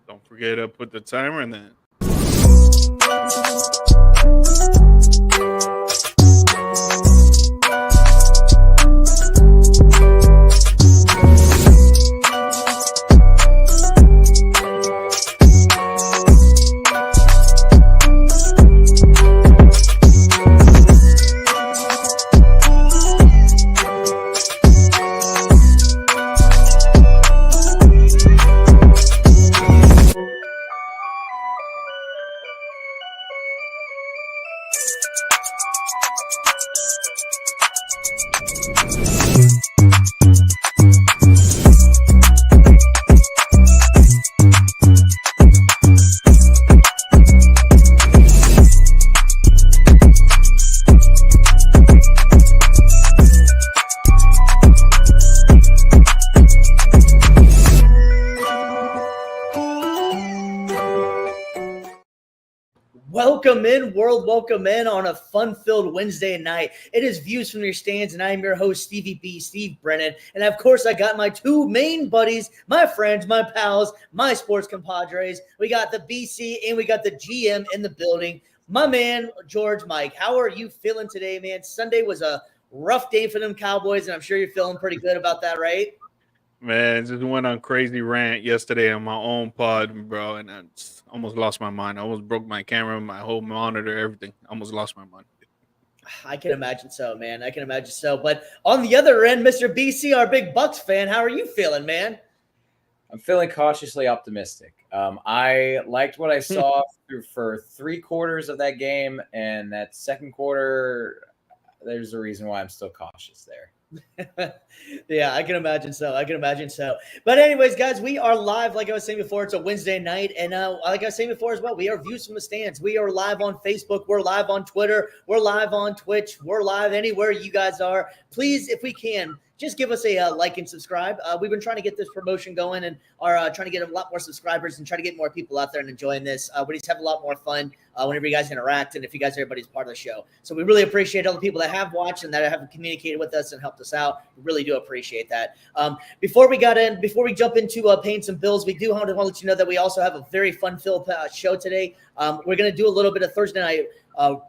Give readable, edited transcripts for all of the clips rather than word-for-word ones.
Don't forget to put the timer and then. Welcome in on a fun-filled Wednesday night. It is Views from Your Stands, and I am your host, Stevie B, Steve Brennan. And of course, I got my two main buddies, my friends, my pals, my sports compadres. We got the BC and we got the GM in the building. My man, George Mike, how are you feeling today, man? Sunday was a rough day for them Cowboys, and I'm sure you're feeling pretty good about that, right? Man, just went on crazy rant yesterday on my own pod, bro, and I just almost lost my mind. I almost broke my camera, my whole monitor, everything. Almost lost my mind. I can imagine so, man. I can imagine so. But on the other end, Mr. BC, our big Bucks fan, how are you feeling, man? I'm feeling cautiously optimistic. I liked what I saw for 3 quarters of that game, and that second quarter, there's a reason why I'm still cautious there. Yeah, I can imagine so. But anyways, guys, we are live. Like I was saying before, it's a Wednesday night. And like I was saying before as well, we are Views from the Stands. We are live on Facebook. We're live on Twitter. We're live on Twitch. We're live anywhere you guys are. Please, if we can, just give us a like and subscribe. We've been trying to get this promotion going and are trying to get a lot more subscribers and try to get more people out there and enjoying this. We just have a lot more fun whenever you guys interact and if you guys, everybody's part of the show. So we really appreciate all the people that have watched and that have communicated with us and helped us out. We really do appreciate that. Before we jump into paying some bills, we do want to let you know that we also have a very fun-filled show today. We're going to do a little bit of Thursday night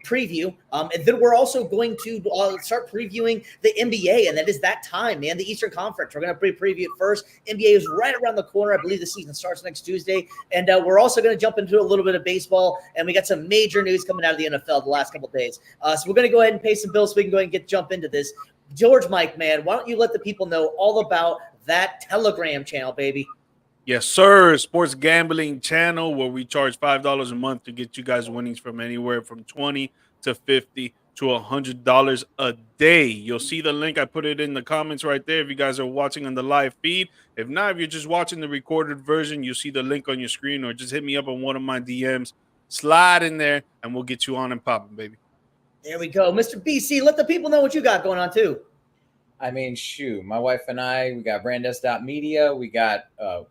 preview. And then we're also going to start previewing the NBA, and that is that time, man. The Eastern Conference. We're going to preview it first. NBA is right around the corner. I believe the season starts next Tuesday. And we're also going to jump into a little bit of baseball, and we got some major news coming out of the NFL the last couple of days. So we're going to go ahead and pay some bills so we can go ahead and jump into this. George Mike, man, why don't you let the people know all about that Telegram channel, baby? Yes, sir. Sports gambling channel where we charge $5 a month to get you guys winnings from anywhere from $20 to $50 to $100 a day. You'll see the link. I put it in the comments right there if you guys are watching on the live feed. If not, if you're just watching the recorded version, you'll see the link on your screen or just hit me up on one of my DMs. Slide in there and we'll get you on and popping, baby. There we go. Mr. BC, let the people know what you got going on too. I mean, shoot, my wife and I, we got Brandes.media. We got,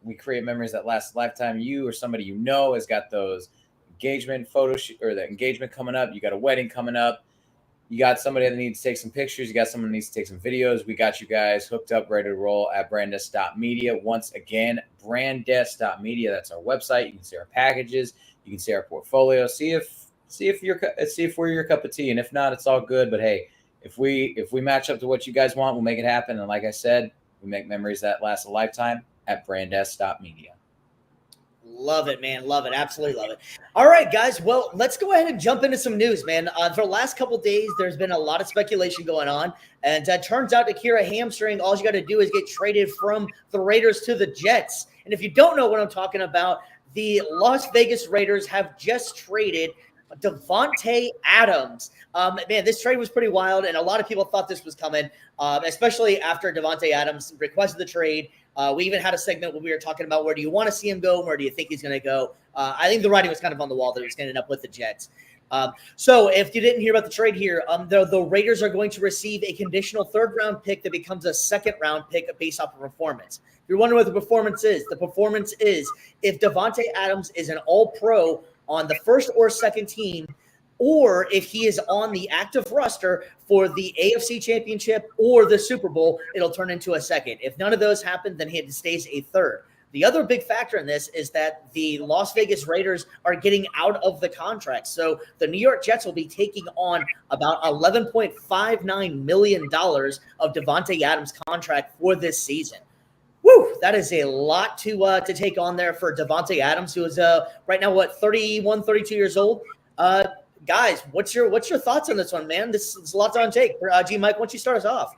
we create memories that last a lifetime. You or somebody you know has got those engagement photo or the engagement coming up. You got a wedding coming up. You got somebody that needs to take some pictures. You got someone that needs to take some videos. We got you guys hooked up, ready to roll at Brandes.media. Once again, Brandes.media. That's our website. You can see our packages. You can see our portfolio. See if we're your cup of tea. And if not, it's all good. But hey, if we match up to what you guys want, we'll make it happen. And like I said, we make memories that last a lifetime at Brandes.media. Love it, man. Love it. Absolutely love it. All right, guys. Well, let's go ahead and jump into some news, man. For the last couple of days, there's been a lot of speculation going on. And it turns out Akira Hamstring, all you got to do is get traded from the Raiders to the Jets. And if you don't know what I'm talking about, the Las Vegas Raiders have just traded Davante Adams. Man, this trade was pretty wild, and a lot of people thought this was coming, especially after Davante Adams requested the trade. We even had a segment where we were talking about where do you want to see him go, where do you think he's going to go. I think the writing was kind of on the wall that he was going to end up with the Jets. So if you didn't hear about the trade here, the Raiders are going to receive a conditional third-round pick that becomes a second-round pick based off of performance. If you're wondering what the performance is if Davante Adams is an all-pro on the first or second team, or if he is on the active roster for the AFC Championship or the Super Bowl, it'll turn into a second. If none of those happen, then he stays a third. The other big factor in this is that the Las Vegas Raiders are getting out of the contract. So the New York Jets will be taking on about $11.59 million of Davante Adams' contract for this season. Woo, that is a lot to take on there for Davante Adams, who is right now, 31, 32 years old. Guys, what's your thoughts on this one, man? This is a lot to take. G Mike, why don't you start us off?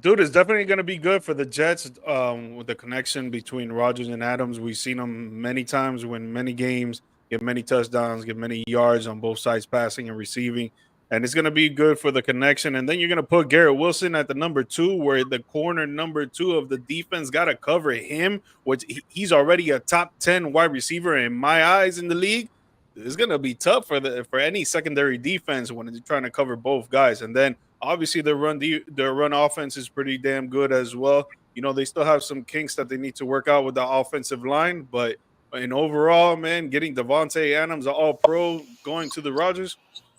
Dude, it's definitely going to be good for the Jets with the connection between Rodgers and Adams. We've seen them many times win many games, get many touchdowns, get many yards on both sides, passing and receiving. And it's going to be good for the connection. And then you're going to put Garrett Wilson at the number 2, where the corner number 2 of the defense got to cover him, which he's already a top 10 wide receiver in my eyes in the league. It's going to be tough for any secondary defense when they're trying to cover both guys. And then obviously their run offense is pretty damn good as well. You know, they still have some kinks that they need to work out with the offensive line, but in overall, man, getting Davante Adams, an all-pro, going to the Rodgers,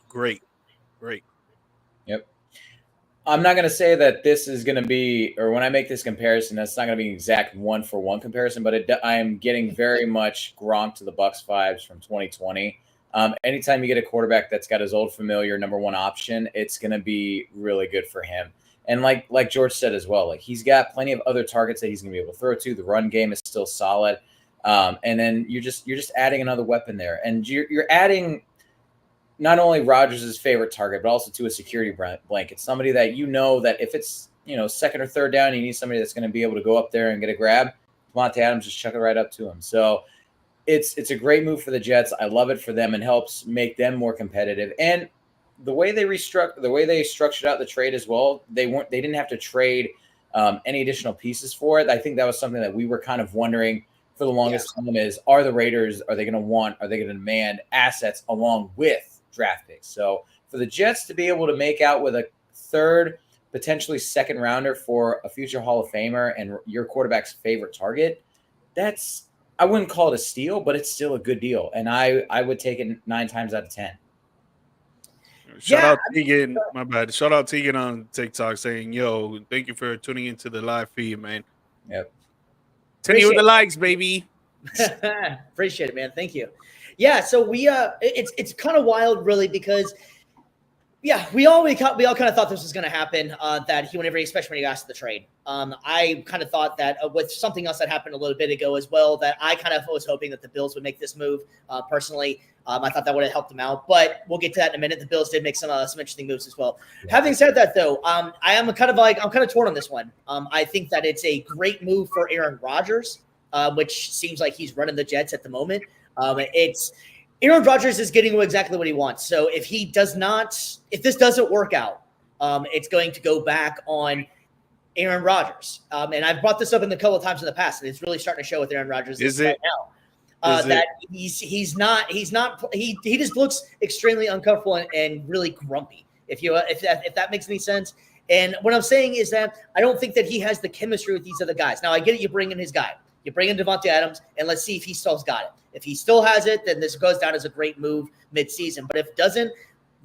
great. Yep. I'm not going to say that this is going to be, or when I make this comparison, that's not going to be an exact one-for-one comparison, but I am getting very much Gronk to the Bucs vibes from 2020. Anytime you get a quarterback that's got his old familiar number 1 option, it's going to be really good for him. And like George said as well, like he's got plenty of other targets that he's going to be able to throw to. The run game is still solid. And then you're just adding another weapon there. And you're adding not only Rodgers' favorite target, but also to a security blanket, somebody that that if it's, second or third down, you need somebody that's going to be able to go up there and get a grab. Davante Adams, just chuck it right up to him. So it's a great move for the Jets. I love it for them and helps make them more competitive. And the way they structured out the trade as well, they didn't have to trade any additional pieces for it. I think that was something that we were kind of wondering for the longest time is, are they going to demand assets along with draft picks? So for the Jets to be able to make out with a third, potentially second rounder for a future Hall of Famer and your quarterback's favorite target, I wouldn't call it a steal, but it's still a good deal. And I would take it 9 times out of 10. Shout out Tegan. My bad. Shout out Tegan on TikTok saying, "Yo, thank you for tuning into the live feed, man." Yep. Continue with the likes, baby. Appreciate it, man. Thank you. Yeah, so we it's kind of wild, really, because we all kind of thought this was going to happen. That especially when he asked the trade. I kind of thought that with something else that happened a little bit ago as well, that I kind of was hoping that the Bills would make this move. Personally, I thought that would have helped them out, but we'll get to that in a minute. The Bills did make some interesting moves as well. Yeah. Having said that, though, I'm kind of torn on this one. I think that it's a great move for Aaron Rodgers, which seems like he's running the Jets at the moment. Aaron Rodgers is getting exactly what he wants. So if this doesn't work out, it's going to go back on Aaron Rodgers. And I've brought this up a couple of times in the past, and it's really starting to show with Aaron Rodgers right now. That he just looks extremely uncomfortable and really grumpy. If that makes any sense. And what I'm saying is that I don't think that he has the chemistry with these other guys. Now I get it. You bring in his guy. You bring in Davante Adams, and let's see if he still's got it. If he still has it, then this goes down as a great move mid-season. But if it doesn't,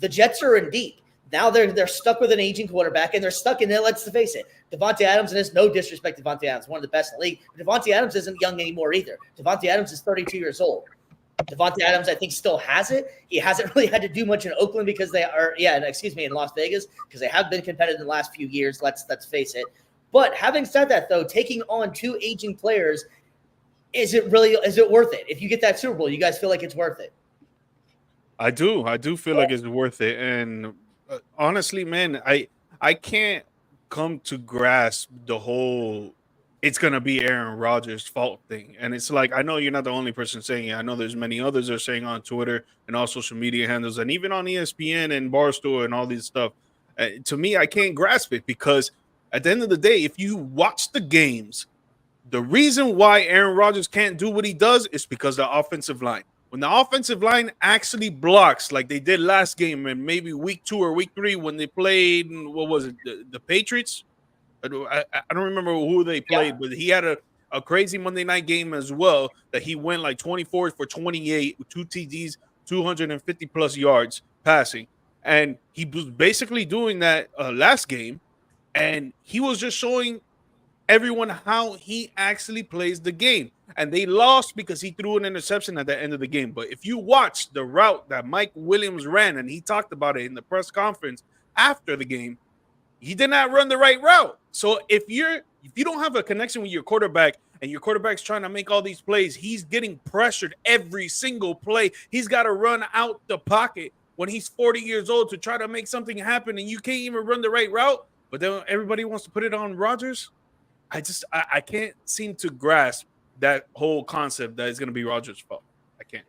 the Jets are in deep. Now they're stuck with an aging quarterback, and they're stuck in it. Let's face it. Davante Adams, and it's no disrespect to Davante Adams, one of the best in the league. But Davante Adams isn't young anymore either. Davante Adams is 32 years old. Davante Adams, I think, still has it. He hasn't really had to do much in Oakland because in Las Vegas, because they have been competitive in the last few years. Let's face it. But having said that, though, taking on 2 aging players, is it worth it? If you get that Super Bowl, you guys feel like it's worth it? I do feel like it's worth it. And honestly, man, I can't come to grasp the whole it's going to be Aaron Rodgers' fault thing. And it's like, I know you're not the only person saying it. I know there's many others that are saying on Twitter and all social media handles and even on ESPN and Barstool and all this stuff. To me, I can't grasp it because at the end of the day, if you watch the games, the reason why Aaron Rodgers can't do what he does is because the offensive line. When the offensive line actually blocks like they did last game and maybe week 2 or week 3 when they played, what was it, the Patriots? I don't remember who they played, but he had a crazy Monday night game as well that he went like 24 for 28 with 2 TDs, 250 plus yards passing. And he was basically doing that last game. And he was just showing everyone how he actually plays the game. And they lost because he threw an interception at the end of the game. But if you watch the route that Mike Williams ran, and he talked about it in the press conference after the game, he did not run the right route. So if you don't have a connection with your quarterback and your quarterback's trying to make all these plays, he's getting pressured every single play. He's got to run out the pocket when he's 40 years old to try to make something happen, and you can't even run the right route. But then everybody wants to put it on Rodgers. I can't seem to grasp that whole concept that it's going to be Rodgers' fault. I can't.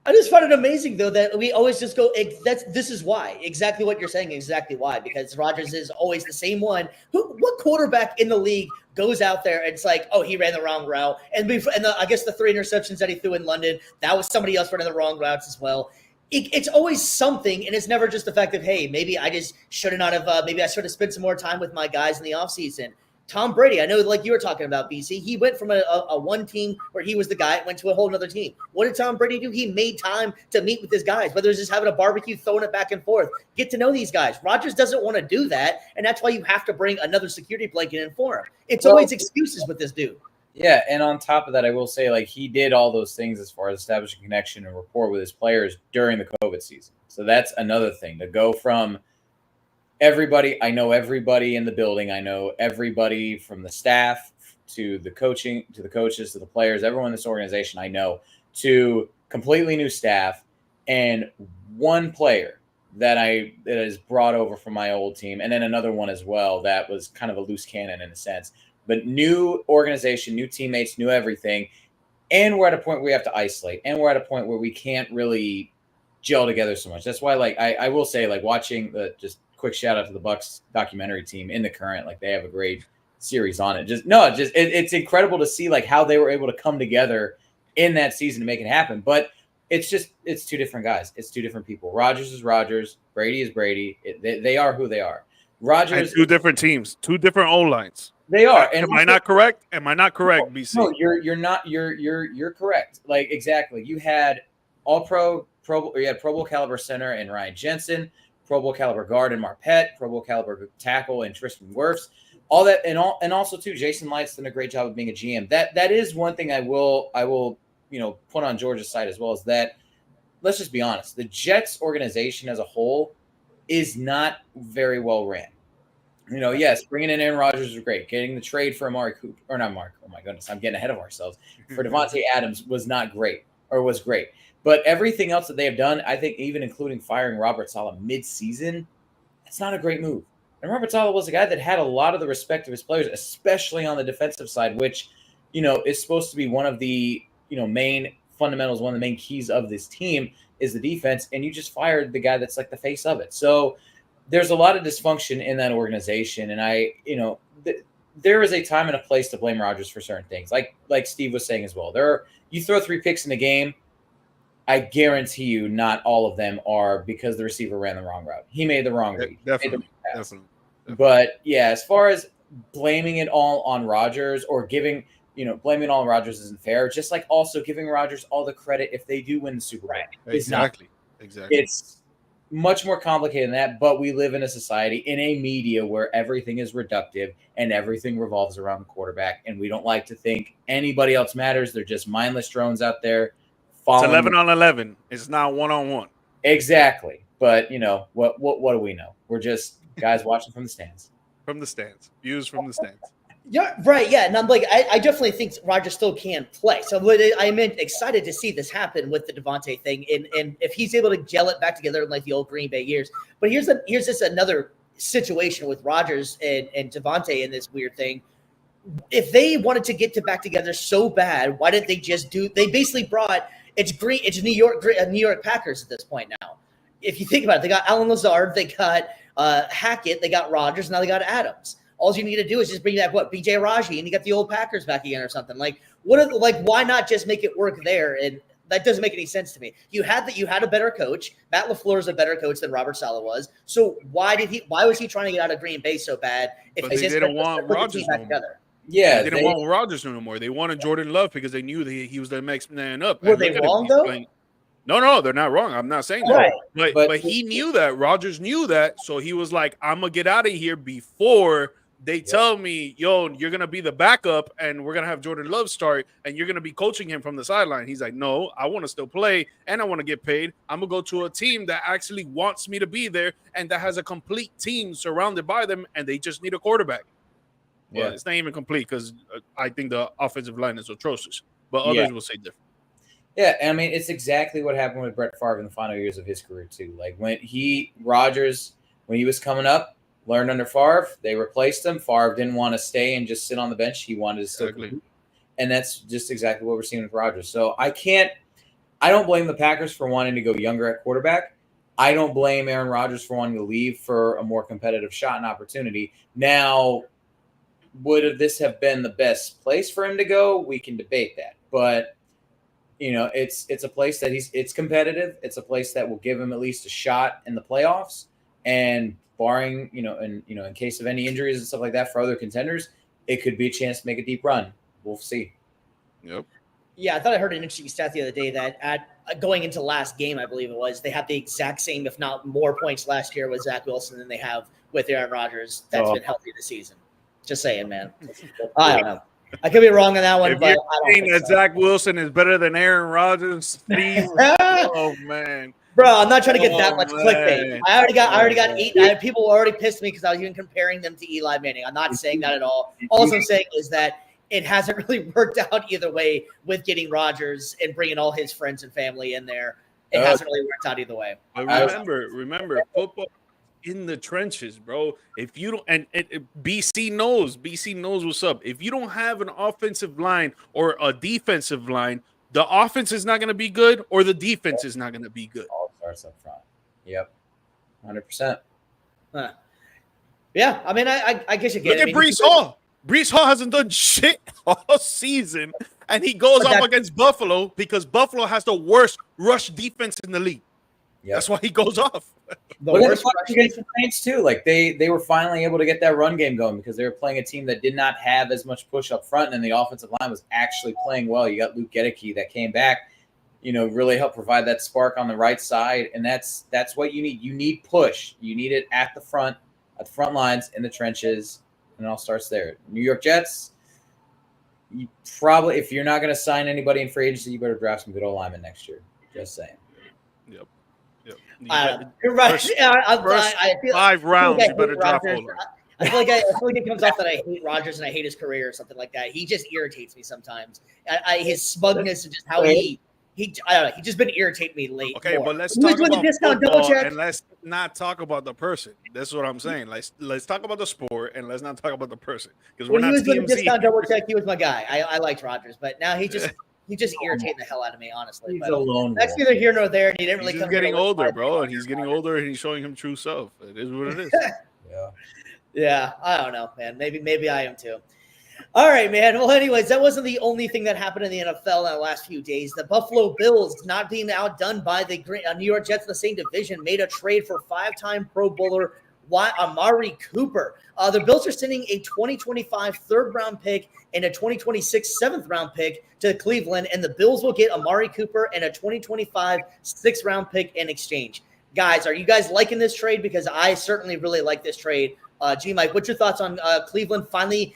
I just find it amazing though that we always just go. This is why exactly what you're saying. Exactly why, because Rodgers is always the same one. What quarterback in the league goes out there and it's like, oh, he ran the wrong route, I guess the 3 interceptions that he threw in London, that was somebody else running the wrong routes as well. It's always something, and it's never just the fact of, hey, maybe I just should have maybe I should have spent some more time with my guys in the offseason. Tom Brady, I know, like you were talking about, BC, he went from a one team where he was the guy, went to a whole other team. What did Tom Brady do? He made time to meet with his guys, whether it's just having a barbecue, throwing it back and forth, get to know these guys. Rodgers doesn't want to do that, and that's why you have to bring another security blanket in for him. It's always excuses with this dude. Yeah, and on top of that, I will say, like, he did all those things as far as establishing connection and rapport with his players during the COVID season. So that's another thing, to go from everybody, I know everybody in the building, I know everybody from the staff to the coaching, to the coaches, to the players, everyone in this organization I know, to completely new staff, and one player that is brought over from my old team, and then another one as well that was kind of a loose cannon in a sense. But new organization, new teammates, new everything. And we're at a point where we have to isolate. And we're at a point where we can't really gel together so much. That's why, like, I will say, like, watching just quick shout out to the Bucs documentary team in The Current. Like, they have a great series on it. It's incredible to see, like, how they were able to come together in that season to make it happen. But it's two different guys. It's two different people. Rodgers is Rodgers. Brady is Brady. They are who they are. Rodgers. And 2 different teams, 2 different O-lines. They are. And am I not correct? Am I not correct, BC? No, you're not. You're correct. Like, exactly. You had Pro Bowl caliber center and Ryan Jensen, Pro Bowl caliber guard and Marpet, Pro Bowl caliber tackle and Tristan Wirfs. All that, and also too, Jason Light's done a great job of being a GM. That is one thing I will put on Georgia's side as well, is that, let's just be honest, the Jets organization as a whole is not very well ran. Yes, bringing in Aaron Rodgers was great. Getting the trade for Amari Cooper, or not Mark, oh my goodness, I'm getting ahead of ourselves. For Devontae Adams was great. But everything else that they have done, I think, even including firing Robert Saleh mid-season, it's not a great move. And Robert Saleh was a guy that had a lot of the respect of his players, especially on the defensive side, which, is supposed to be one of the, main fundamentals, one of the main keys of this team is the defense. And you just fired the guy that's like the face of it. So there's a lot of dysfunction in that organization. And there is a time and a place to blame Rodgers for certain things. Like Steve was saying as well, you throw 3 picks in the game, I guarantee you not all of them are because the receiver ran the wrong route. He made the wrong read. Definitely. But yeah, as far as blaming it all on Rodgers, or blaming it all on Rodgers isn't fair. Just like also giving Rodgers all the credit if they do win the Super Bowl. Right. Exactly. It's much more complicated than that, but we live in a society, in a media, where everything is reductive and everything revolves around the quarterback, and we don't like to think anybody else matters. They're just mindless drones out there. It's 11 on 11. It's not 1-on-1. Exactly. But, what do we know? We're just guys watching from the stands. From the stands. Views from the stands. Yeah, right. Yeah, and I'm like, I definitely think Rodgers still can play. So I'm excited to see this happen with the Devontae thing, and if he's able to gel it back together like the old Green Bay years. But here's just another situation with Rodgers and Devontae in this weird thing. If they wanted to get back together so bad, why didn't they just do? They basically brought it's New York Packers at this point now. If you think about it, they got Alan Lazard, they got Hackett, they got Rodgers, now they got Adams. All you need to do is just bring back BJ Raji, and you got the old Packers back again or something. Why not just make it work there? And that doesn't make any sense to me. You had a better coach. Matt LaFleur is a better coach than Robert Saleh was. So why was he trying to get out of Green Bay so bad? If they didn't want Rodgers no more. Yeah, they didn't want Rodgers no more. They wanted Jordan Love because they knew that he was the next man up. Were they wrong though? No, they're not wrong. I'm not saying that. Right. But he knew that. Rodgers knew that. So he was like, I'm going to get out of here before They tell me, yo, you're going to be the backup and we're going to have Jordan Love start and you're going to be coaching him from the sideline. He's like, no, I want to still play and I want to get paid. I'm going to go to a team that actually wants me to be there and that has a complete team surrounded by them and they just need a quarterback. Yeah. Well, it's not even complete because I think the offensive line is atrocious, but others will say different. Yeah, I mean, it's exactly what happened with Brett Favre in the final years of his career, too. Like, when Rodgers, when he was coming up, learned under Favre, they replaced him. Favre didn't want to stay and just sit on the bench. He wanted to still compete. And that's just exactly what we're seeing with Rodgers. So I don't blame the Packers for wanting to go younger at quarterback. I don't blame Aaron Rodgers for wanting to leave for a more competitive shot and opportunity. Now, would this have been the best place for him to go? We can debate that. But, you know, it's a place that it's competitive. It's a place that will give him at least a shot in the playoffs. And barring, in case of any injuries and stuff like that for other contenders, it could be a chance to make a deep run. We'll see. Yep. Yeah, I thought I heard an interesting stat the other day that at going into last game, I believe it was, they had the exact same, if not more points last year with Zach Wilson than they have with Aaron Rodgers. That's been healthy this season. Just saying, man. I don't know. I could be wrong on that one, if but you're saying that Zach Wilson is better than Aaron Rodgers, please. Oh, man. Bro, I'm not trying to get that much clickbait. I already got 8. People already pissed me because I was even comparing them to Eli Manning. I'm not saying that at all. All I'm saying is that it hasn't really worked out either way with getting Rodgers and bringing all his friends and family in there. It hasn't really worked out either way. But remember, football in the trenches, bro. If you don't, and BC knows what's up. If you don't have an offensive line or a defensive line, the offense is not going to be good, or the defense is not going to be good. All starts up front. Yep, 100%. Yeah, I mean, I guess you get it. Look at Breece Hall. Breece Hall hasn't done shit all season, and he goes up against Buffalo because Buffalo has the worst rush defense in the league. Yep. That's why he goes off. The worst against the Saints too. Like they were finally able to get that run game going because they were playing a team that did not have as much push up front, and the offensive line was actually playing well. You got Luke Gedeke that came back, really helped provide that spark on the right side, and that's what you need. You need push. You need it at the front lines, in the trenches, and it all starts there. New York Jets. You probably, if you're not going to sign anybody in free agency, you better draft some good old linemen next year. Just saying. Yep. You're right. I feel 5 rounds, you better drop over. I feel like it comes off that I hate Rodgers and I hate his career or something like that. He just irritates me sometimes. His smugness and just how I don't know. He's just been irritating me lately. Okay, but let's talk about football and let's not talk about the person. That's what I'm saying. Let's talk about the sport and let's not talk about the person because we're not TMZ. He was discount double check. He was my guy. I liked Rodgers, but now he just irritating the hell out of me, honestly. He's alone. That's neither here nor there, and he didn't really come. He's getting older, bro, and he's getting older, and he's showing him true self. It is what it is. Yeah. I don't know, man. Maybe I am too. All right, man. Well, anyways, that wasn't the only thing that happened in the NFL in the last few days. The Buffalo Bills, not being outdone by the New York Jets in the same division, made a trade for 5-time Pro Bowler Amari Cooper. The Bills are sending a 2025 third-round pick and a 2026 seventh-round pick to Cleveland, and the Bills will get Amari Cooper and a 2025 sixth-round pick in exchange. Guys, are you guys liking this trade? Because I certainly really like this trade. G-Mike, what's your thoughts on Cleveland finally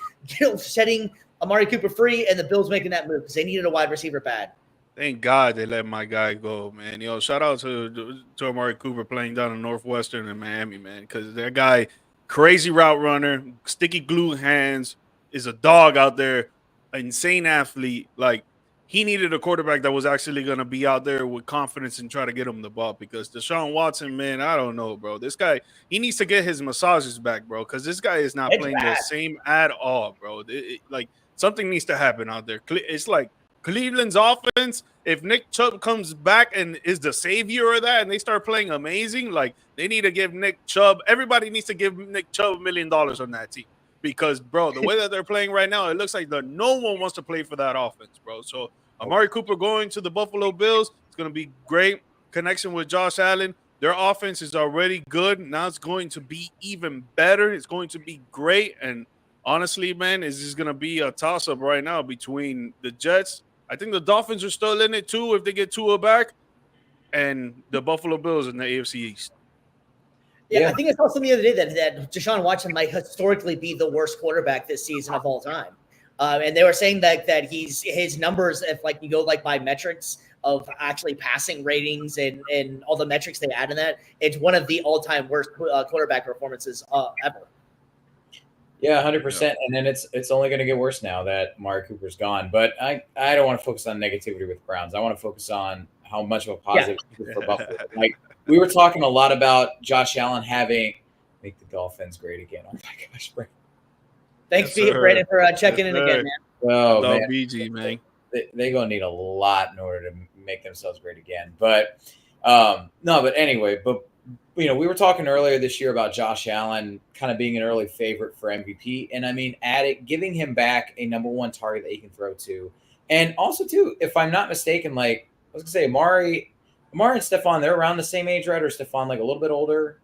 setting Amari Cooper free and the Bills making that move because they needed a wide receiver bad? Thank God they let my guy go, man. Shout out to Amari Cooper playing down in Northwestern and Miami, man, because that guy, crazy route runner, sticky glue hands, is a dog out there, insane athlete. Like, he needed a quarterback that was actually going to be out there with confidence and try to get him the ball because Deshaun Watson, man, I don't know, bro. This guy, he needs to get his massages back, bro, because this guy is not playing the same at all, bro. Like, something needs to happen out there. It's like Cleveland's offense, if Nick Chubb comes back and is the savior of that and they start playing amazing, like, they need to give Nick Chubb – everybody needs to give Nick Chubb $1 million on that team because, bro, the way that they're playing right now, it looks like no one wants to play for that offense, bro. So, Amari Cooper going to the Buffalo Bills, it's going to be great. Connection with Josh Allen. Their offense is already good. Now it's going to be even better. It's going to be great. And honestly, man, it's just going to be a toss-up right now between the Jets. I think the Dolphins are still in it, too, if they get Tua back, and the Buffalo Bills in the AFC East. Yeah, I think I saw something the other day that Deshaun Watson might historically be the worst quarterback this season of all time. And they were saying that his numbers, if like you go like by metrics of actually passing ratings and all the metrics they add in that, it's one of the all-time worst quarterback performances ever. Yeah, 100%. And then it's only going to get worse now that Amari Cooper's gone. But I don't want to focus on negativity with Browns. I want to focus on how much of a positive for Buffalo. Like we were talking a lot about Josh Allen make the Dolphins great again. Oh my gosh, Brandon. Thanks, Brandon, for checking in again, man. Oh, man. BG, man. They're going to need a lot in order to make themselves great again. But no, but anyway, we were talking earlier this year about Josh Allen kind of being an early favorite for MVP. And I mean, giving him back a number one target that he can throw to. And also, too, if I'm not mistaken, like I was going to say, Amari and Stephon, they're around the same age, right? Or Stephon like a little bit older?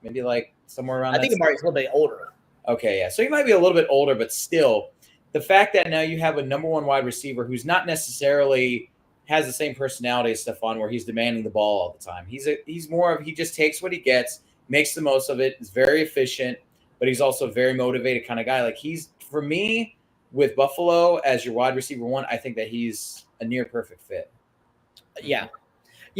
Maybe like somewhere around I think Amari's a little bit older. Okay, yeah. So he might be a little bit older, but still, the fact that now you have a number one wide receiver who's not necessarily has the same personality as Stephon, where he's demanding the ball all the time. He's more of he just takes what he gets, makes the most of it, is very efficient, but he's also a very motivated kind of guy. Like for me, with Buffalo as your wide receiver one, I think that he's a near perfect fit. Yeah,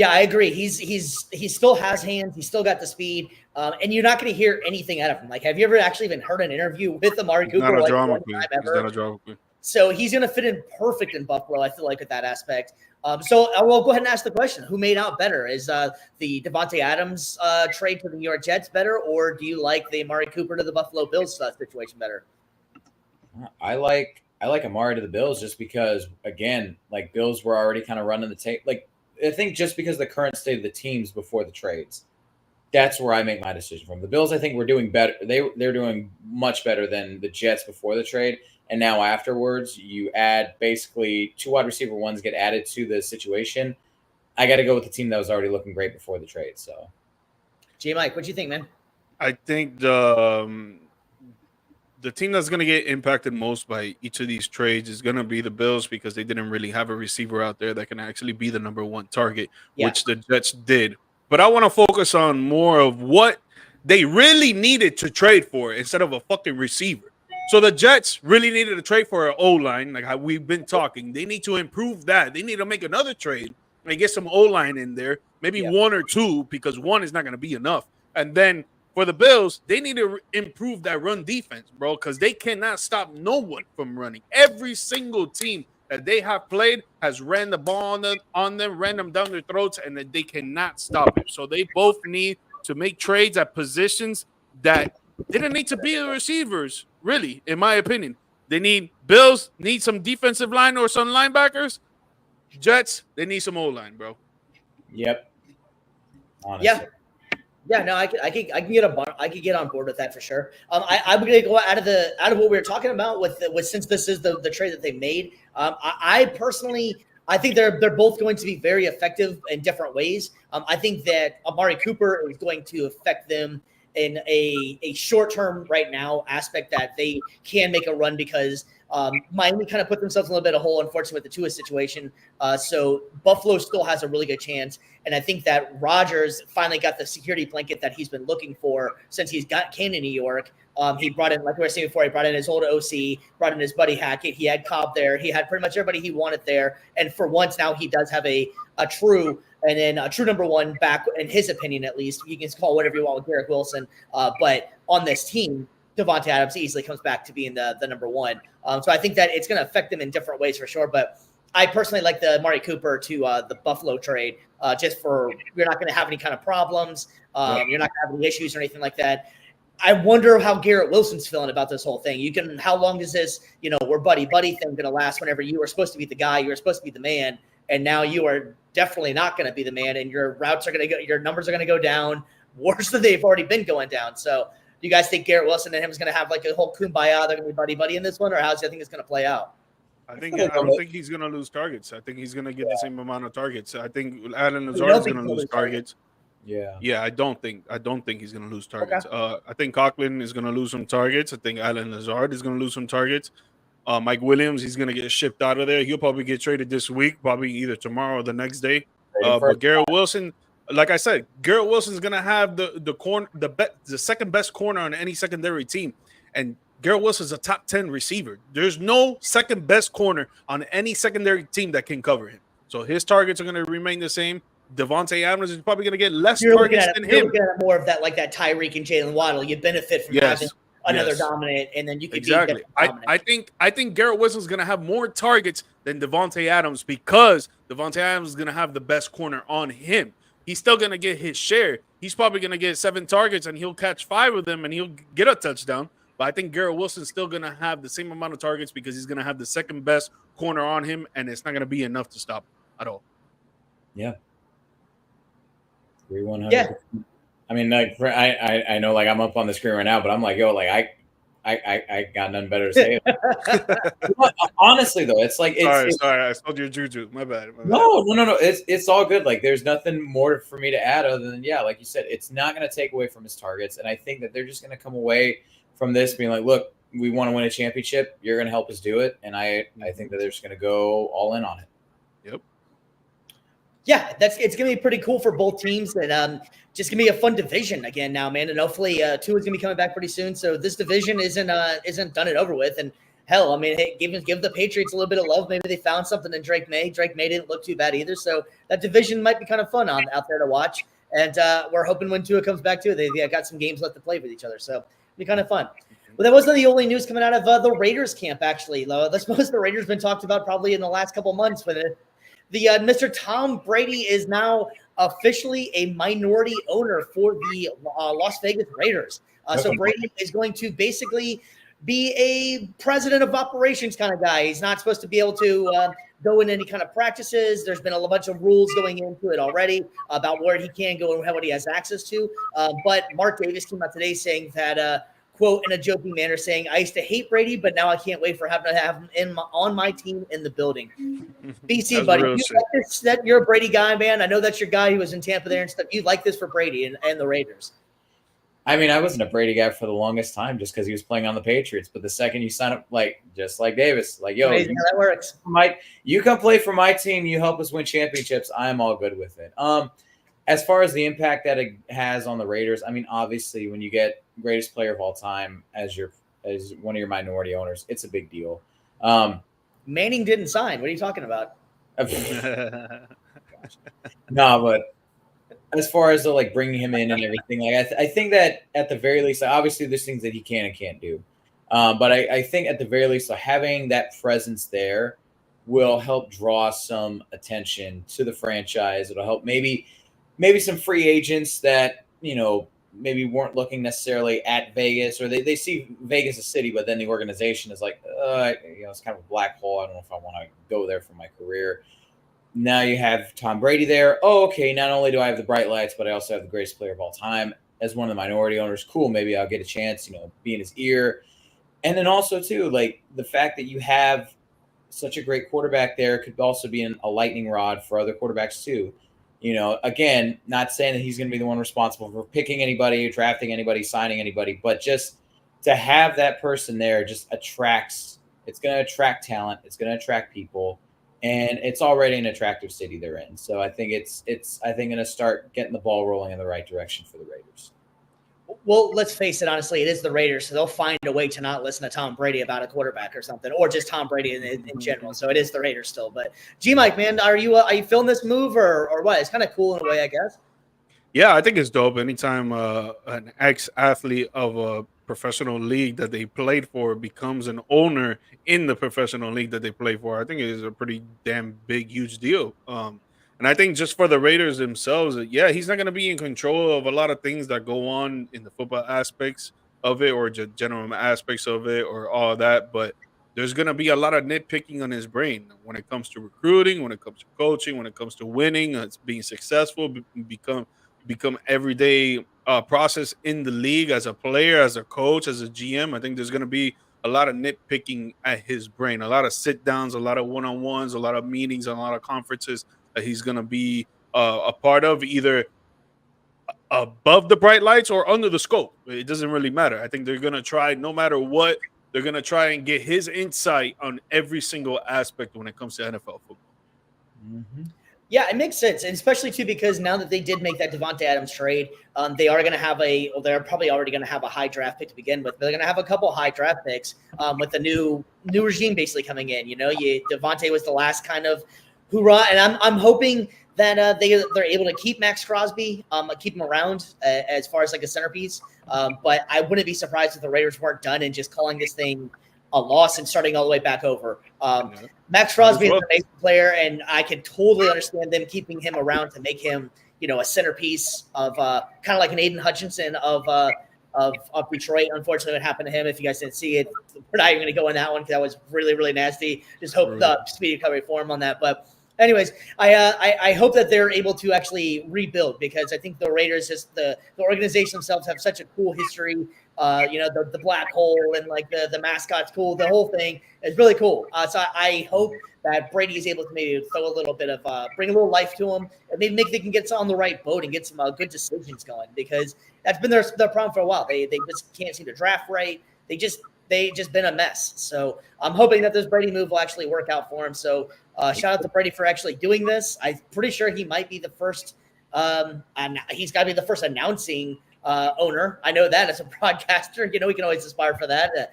I agree. He still has hands. He's still got the speed, and you're not going to hear anything out of him. Like, have you ever actually even heard an interview with Amari Cooper? Not a drama queen. He's not a drama queen. So he's going to fit in perfect in Buffalo, I feel like, with that aspect. So we'll go ahead and ask the question: who made out better? Is the Davante Adams trade to the New York Jets better, or do you like the Amari Cooper to the Buffalo Bills situation better? I like Amari to the Bills just because, again, like Bills were already kind of running the tape. Like I think just because of the current state of the teams before the trades, that's where I make my decision from. The Bills, I think, were doing better. They're doing much better than the Jets before the trade. And now afterwards, you add basically two wide receiver ones get added to the situation. I got to go with the team that was already looking great before the trade. So, Mike, what do you think, man? I think the team that's going to get impacted most by each of these trades is going to be the Bills because they didn't really have a receiver out there that can actually be the number one target, which the Jets did. But I want to focus on more of what they really needed to trade for instead of a fucking receiver. So the Jets really needed to trade for an O-line, like how we've been talking. They need to improve that. They need to make another trade and get some O-line in there, maybe one or two, because one is not going to be enough. And then for the Bills, they need to improve that run defense, bro, because they cannot stop no one from running. Every single team that they have played has ran the ball on them, ran them down their throats, and they cannot stop it. So they both need to make trades at positions that didn't need to be the receivers, really, in my opinion. Bills need some defensive line or some linebackers. Jets, they need some O-line, bro. Yep. Honestly. Yeah, no, I could get on board with that for sure. I'm going to go out of what we were talking about with since this is the trade that they made. I personally think they're both going to be very effective in different ways. I think that Amari Cooper is going to affect them in a short term right now aspect that they can make a run because Miami kind of put themselves in a little bit of a hole, unfortunately, with the Tua situation. So Buffalo still has a really good chance. And I think that Rodgers finally got the security blanket that he's been looking for since came to New York. He brought in, like we were saying before, he brought in his old OC, brought in his buddy Hackett. He had Cobb there. He had pretty much everybody he wanted there. And for once now he does have a true number one back, in his opinion at least. You can call whatever you want with Garrett Wilson. But on this team, Davante Adams easily comes back to being the number one. So I think that it's going to affect them in different ways for sure. But I personally like the Amari Cooper to the Buffalo trade just for you're not going to have any kind of problems. You're not going to have any issues or anything like that. I wonder how Garrett Wilson's feeling about this whole thing. How long is this, we're buddy thing going to last whenever you were supposed to be the guy, you were supposed to be the man, and now you are definitely not going to be the man, and your numbers are going to go down worse than they've already been going down. So do you guys think Garrett Wilson and him is going to have like a whole kumbaya? They're going to be buddy in this one, or how do you think it's going to play out? I don't think he's going to lose targets. I think he's going to get the same amount of targets. I think Allen Lazard is going to lose targets. Yeah. I don't think he's going to lose targets. Okay. I think Coughlin is going to lose some targets. I think Allen Lazard is going to lose some targets. Mike Williams, he's going to get shipped out of there. He'll probably get traded this week, probably either tomorrow or the next day. But Garrett Wilson, like I said, Garrett Wilson's gonna have the second best corner on any secondary team, and Garrett Wilson's a top 10 receiver. There's no second best corner on any secondary team that can cover him. So his targets are gonna remain the same. Devontae Adams is probably gonna get less targets than him. You're looking at more of that, like that Tyreek and Jalen Waddle. You benefit from having another dominant, and then you could exactly. I think Garrett Wilson's gonna have more targets than Devontae Adams because Devontae Adams is gonna have the best corner on him. He's still gonna get his share. He's probably gonna get 7 targets and he'll catch 5 of them and he'll get a touchdown. But I think Garrett Wilson's still gonna have the same amount of targets because he's gonna have the second best corner on him, and it's not gonna be enough to stop him at all. Yeah. 100. Yeah. I mean, like I know, like I'm up on the screen right now, but I'm like, yo, like I got nothing better to say. Honestly, though, it's like sorry, I spelled your juju. My bad. No. It's all good. Like, there's nothing more for me to add other than, yeah, like you said, it's not going to take away from his targets, and I think that they're just going to come away from this being like, look, we want to win a championship. You're going to help us do it, and I think that they're just going to go all in on it. Yep. Yeah, it's gonna be pretty cool for both teams, and just gonna be a fun division again now, man. And hopefully, Tua is gonna be coming back pretty soon. So this division isn't done and over with. And hell, I mean, hey, give the Patriots a little bit of love. Maybe they found something in Drake May. Drake May didn't look too bad either. So that division might be kind of fun out there to watch. And we're hoping when Tua comes back too, they got some games left to play with each other. So it'll be kind of fun. Well, that wasn't the only news coming out of the Raiders camp. Actually, that's most of the Raiders been talked about probably in the last couple months with it. The Mr. Tom Brady is now officially a minority owner for the Las Vegas Raiders. So Brady is going to basically be a president of operations kind of guy. He's not supposed to be able to go in any kind of practices. There's been a bunch of rules going into it already about where he can go and what he has access to. But Mark Davis came out today saying that, quote, in a joking manner, saying, I used to hate Brady, but now I can't wait for having to have him on my team in the building. BC, buddy, that you're a Brady guy, man. I know that's your guy who was in Tampa there and stuff. You like this for Brady and the Raiders. I mean, I wasn't a Brady guy for the longest time just because he was playing on the Patriots. But the second you sign up, like just like Davis, like, yo, amazing how that works. Mike, you come play for my team, you help us win championships, I'm all good with it. As far as the impact that it has on the Raiders, I mean, obviously, when you get greatest player of all time as one of your minority owners, it's a big deal. Manning didn't sign. What are you talking about? No, but as far as like bringing him in and everything, like I think that at the very least, obviously there's things that he can and can't do, but I think at the very least, having that presence there will help draw some attention to the franchise. It'll help maybe some free agents that, maybe weren't looking necessarily at Vegas, or they see Vegas a city, but then the organization is like, it's kind of a black hole. I don't know if I want to go there for my career. Now you have Tom Brady there. Oh, okay. Not only do I have the bright lights, but I also have the greatest player of all time as one of the minority owners. Cool. Maybe I'll get a chance, be in his ear. And then also too, like the fact that you have such a great quarterback there could also be a lightning rod for other quarterbacks too. Again, not saying that he's going to be the one responsible for picking anybody, drafting anybody, signing anybody, but just to have that person there just it's going to attract talent. It's going to attract people, and it's already an attractive city they're in. So I think it's going to start getting the ball rolling in the right direction for the Raiders. Well, let's face it, honestly, it is the Raiders, so they'll find a way to not listen to Tom Brady about a quarterback or something, or just Tom Brady in general. So it is the Raiders still. But G-Mike, man, are you feeling this move or what? It's kind of cool in a way, I guess. Yeah, I think it's dope. Anytime an ex-athlete of a professional league that they played for becomes an owner in the professional league that they play for, I think it is a pretty damn big, huge deal. And I think just for the Raiders themselves, yeah, he's not going to be in control of a lot of things that go on in the football aspects of it or general aspects of it or all of that. But there's going to be a lot of nitpicking on his brain when it comes to recruiting, when it comes to coaching, when it comes to winning, it's being successful, become everyday process in the league as a player, as a coach, as a GM. I think there's going to be a lot of nitpicking at his brain, a lot of sit downs, a lot of one-on-ones, a lot of meetings, a lot of conferences that he's going to be a part of, either above the bright lights or under the scope. It doesn't really matter. I think they're going to try, no matter what, they're going to try and get his insight on every single aspect when it comes to NFL football. Mm-hmm. Yeah, it makes sense, and especially too because now that they did make that Devontae Adams trade, they are going to have they're probably already going to have a high draft pick to begin with. But they're going to have a couple high draft picks with the new regime basically coming in. Devontae was the last kind of hoorah, and I'm hoping that they're able to keep Max Crosby, keep him around as far as like a centerpiece. But I wouldn't be surprised if the Raiders weren't done and just calling this thing a loss and starting all the way back over. Max Crosby is an amazing player, and I could totally understand them keeping him around to make him, a centerpiece of kind of like an Aiden Hutchinson of Detroit. Unfortunately, what happened to him, if you guys didn't see it, we're not even going to go in that one because that was really, really nasty. Just hope the speedy recovery for him on that. But anyways, I hope that they're able to actually rebuild because I think the Raiders, the organization themselves, have such a cool history. The black hole and like the mascot's cool. The whole thing is really cool. So I hope that Brady is able to maybe throw a little bit of bring a little life to them and maybe they can get on the right boat and get some good decisions going because that's been their problem for a while. They just can't seem to draft right. They just been a mess. So I'm hoping that this Brady move will actually work out for him. So shout out to Brady for actually doing this. I'm pretty sure he might be the first. And he's got to be the first announcing owner. I know that as a broadcaster, we can always aspire for that,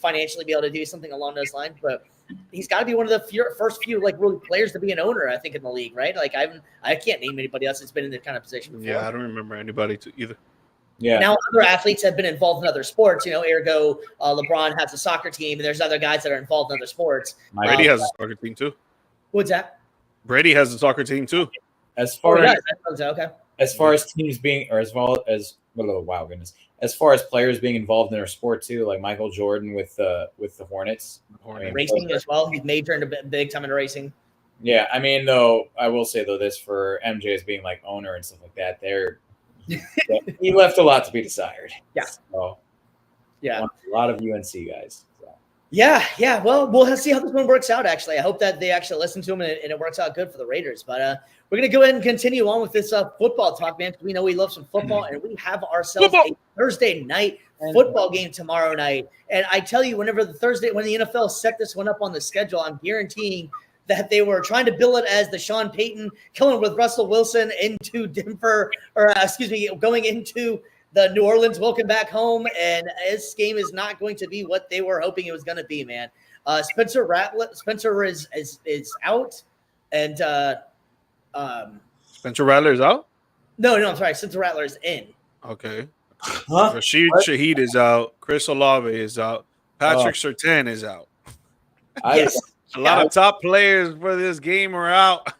financially be able to do something along those lines. But he's got to be one of the first few like really players to be an owner, I think, in the league, right? Like I can't name anybody else that's been in this kind of position before. Yeah, I don't remember anybody either. Yeah. Now other athletes have been involved in other sports. Ergo, LeBron has a soccer team, and there's other guys that are involved in other sports. Brady has a soccer team too. What's that? Brady has a soccer team too. As far as teams being, or as far as players being involved in their sport too, like Michael Jordan with the Hornets. Racing as well. He's majoring big time in racing. Yeah, I mean, though, I will say though this for MJ as being like owner and stuff like that, he left a lot to be desired. Yeah. So, yeah. A lot of UNC guys. So. Yeah. Well, we'll see how this one works out, actually. I hope that they actually listen to him and it works out good for the Raiders. But we're going to go ahead and continue on with this football talk, man. We know we love some football, and we have ourselves a Thursday night football game tomorrow night. And I tell you, when the NFL set this one up on the schedule, I'm guaranteeing that they were trying to bill it as the Sean Payton killing with Russell Wilson into Denver, going into the New Orleans, welcome back home. And this game is not going to be what they were hoping it was going to be, man. Spencer is out, and Spencer Rattler is out? No, I'm sorry. Spencer Rattler is in. Okay. Rashid Shaheed is out. Chris Olave is out. Patrick Surtain is out. Yes. A lot of top players for this game are out.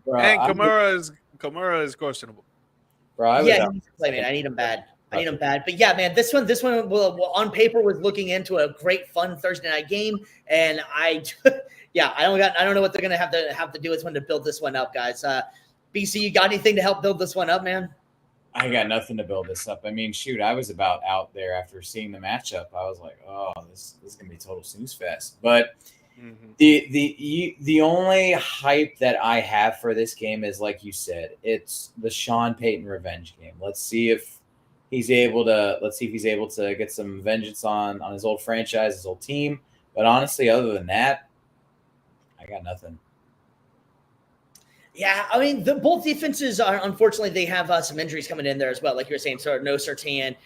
Bro, and Kamara is questionable. Bro, he needs to play, man. I need him bad. But yeah, man, this one will on paper was looking into a great, fun Thursday night game, and I don't know what they're gonna have to do. It's when to build this one up, guys. BC, you got anything to help build this one up, man? I got nothing to build this up. I mean, shoot, I was about out there after seeing the matchup. I was like, oh, this is gonna be total snooze fest. But the only hype that I have for this game is, like you said, it's the Sean Payton revenge game. Let's see if he's able to get some vengeance on his old franchise, his old team. But honestly, other than that, I got nothing. Yeah, I mean, both defenses are, unfortunately, they have some injuries coming in there as well. Like you were saying, so no Surtain.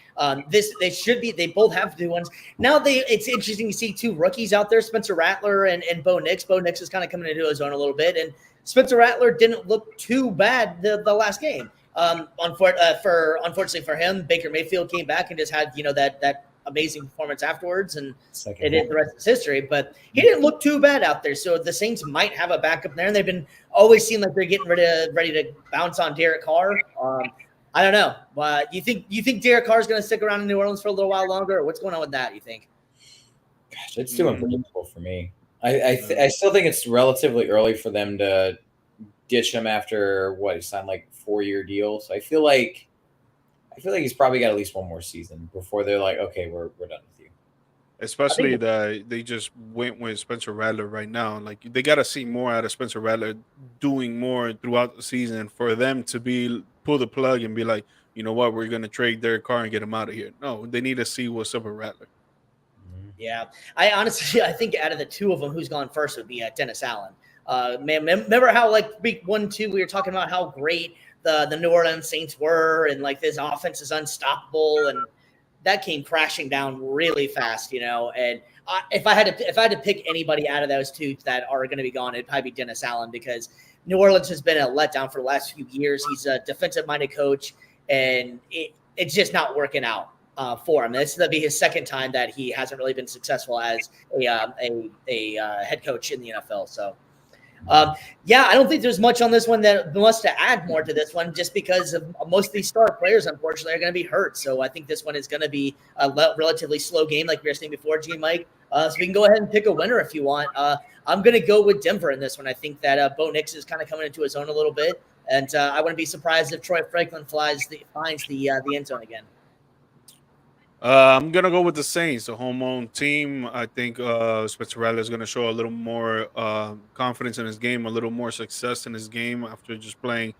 They both have good ones. Now it's interesting to see two rookies out there, Spencer Rattler and Bo Nix. Bo Nix is kind of coming into his own a little bit, and Spencer Rattler didn't look too bad the last game. Unfortunately for him, Baker Mayfield came back and just had that amazing performance afterwards, and the rest is history. But he didn't look too bad out there. So the Saints might have a backup there, and they've been always seem like they're getting ready to bounce on Derek Carr. I don't know. You think Derek Carr is going to stick around in New Orleans for a little while longer, or what's going on with that? You think? Gosh, it's too unpredictable for me. I still think it's relatively early for them to ditch him after he signed like 4-year deal. So I feel like he's probably got at least one more season before they're like, okay, we're done with you. Especially that they just went with Spencer Rattler right now. Like, they got to see more out of Spencer Rattler doing more throughout the season for them to pull the plug and be like, you know what, we're going to trade Derek Carr and get him out of here. No, they need to see what's up with Rattler. Yeah, I honestly think out of the two of them, who's gone first would be Dennis Allen. Man, remember how like week 1, 2, we were talking about how great the New Orleans Saints were, and like this offense is unstoppable, and that came crashing down really fast, And if I had to pick anybody out of those two that are going to be gone, it'd probably be Dennis Allen, because New Orleans has been a letdown for the last few years. He's a defensive-minded coach, and it's just not working out for him. This will be his second time that he hasn't really been successful as a head coach in the NFL. So. I don't think there's much on this one that wants to add more to this one, just because of most of these star players, unfortunately, are going to be hurt. So I think this one is going to be a relatively slow game, like we were saying before, G Mike. So we can go ahead and pick a winner if you want. I'm going to go with Denver in this one. I think that Bo Nix is kind of coming into his own a little bit, and I wouldn't be surprised if Troy Franklin finds the end zone again. I'm gonna go with the Saints, the home-own team. I think Spencer Rattler is gonna show a little more confidence in his game, a little more success in his game after just playing,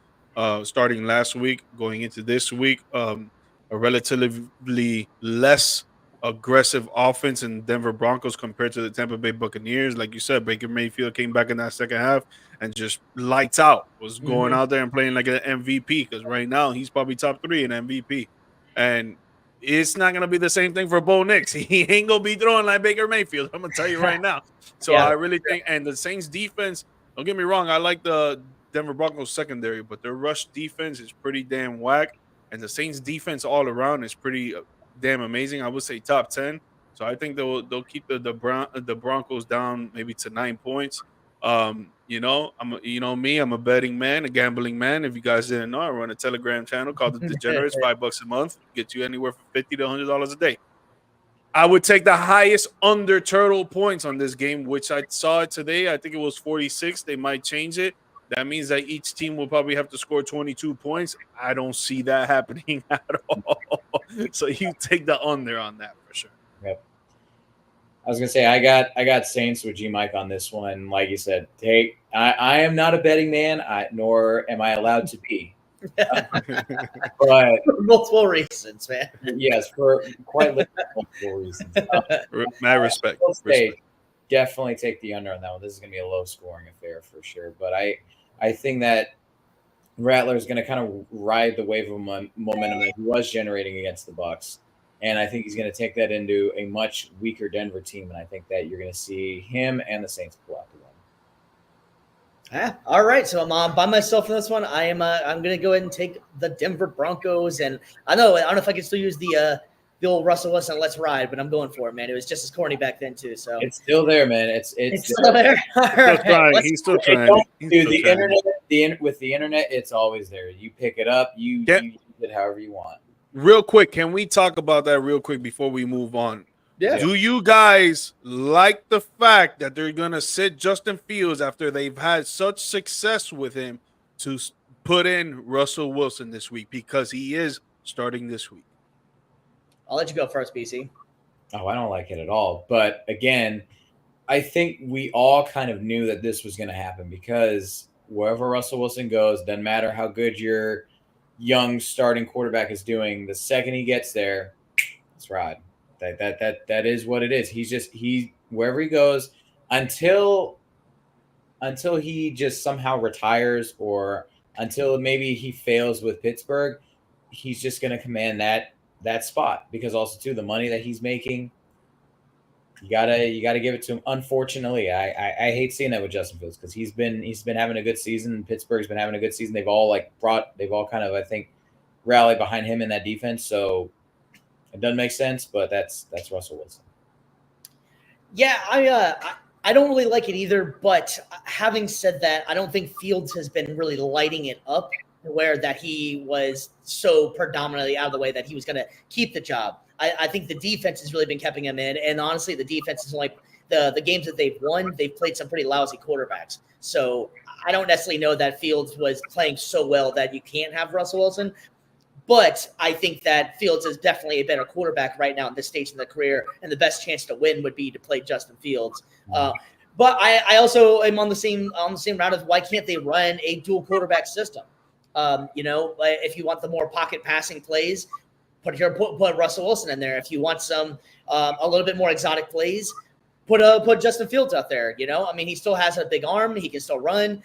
starting last week, going into this week. A relatively less aggressive offense in Denver Broncos compared to the Tampa Bay Buccaneers. Like you said, Baker Mayfield came back in that second half and just lights out. Was going out there and playing like an MVP, because right now he's probably top 3 in MVP, and it's not going to be the same thing for Bo Nix. He ain't going to be throwing like Baker Mayfield. I'm going to tell you right now. So I really think, and the Saints defense, don't get me wrong, I like the Denver Broncos secondary, but their rush defense is pretty damn whack. And the Saints defense all around is pretty damn amazing. I would say top 10. So I think they'll keep the Broncos down maybe to 9 points. I'm a betting man, a gambling man. If you guys didn't know, I run a Telegram channel called The Degenerates, $5 a month, get you anywhere from $50 to $100 a day. I would take the highest under total points on this game, which I saw it today. I think it was 46. They might change it. That means that each team will probably have to score 22 points. I don't see that happening at all. So you take the under on that for sure. Yep. I was gonna say I got Saints with G Mike on this one. Like you said, I am not a betting man, nor am I allowed to be. But for multiple reasons, man. Yes, for quite multiple reasons. Mad respect. Definitely take the under on that one. This is gonna be a low scoring affair for sure. But I think that Rattler is gonna kind of ride the wave of momentum that he was generating against the Bucs. And I think he's going to take that into a much weaker Denver team. And I think that you're going to see him and the Saints pull out the win. Yeah. All right. So I'm by myself in this one. I'm going to go ahead and take the Denver Broncos. And I don't know if I can still use the old Russell Wilson "Let's Ride," but I'm going for it, man. It was just as corny back then too. So it's still there, man. It's still there. He's still trying. Dude, with the internet, it's always there. You pick it up. You use it however you want. Real quick, can we talk about that real quick before we move on? Yeah. Do you guys like the fact that they're going to sit Justin Fields after they've had such success with him to put in Russell Wilson this week, because he is starting this week? I'll let you go first, BC. Oh, I don't like it at all. But again, I think we all kind of knew that this was going to happen, because wherever Russell Wilson goes, doesn't matter how good your young starting quarterback is doing, the second he gets there, it's ride. That is what it is. He wherever he goes until he just somehow retires, or until maybe he fails with Pittsburgh, he's just going to command that spot, because also too the money that he's making, you gotta give it to him. Unfortunately, I hate seeing that with Justin Fields, because he's been having a good season. Pittsburgh's been having a good season. They've all kind of, I think, rallied behind him in that defense. So it doesn't make sense, but that's Russell Wilson. Yeah, I don't really like it either. But having said that, I don't think Fields has been really lighting it up, where that he was so predominantly out of the way that he was going to keep the job. I think the defense has really been keeping him in. And honestly, the defense is like the games that they've won, they've played some pretty lousy quarterbacks. So I don't necessarily know that Fields was playing so well that you can't have Russell Wilson. But I think that Fields is definitely a better quarterback right now at this stage in the career, and the best chance to win would be to play Justin Fields. But I also am on the same route of why can't they run a dual quarterback system? If you want the more pocket passing plays, put Russell Wilson in there. If you want some a little bit more exotic plays, put Justin Fields out there. I mean, he still has a big arm. He can still run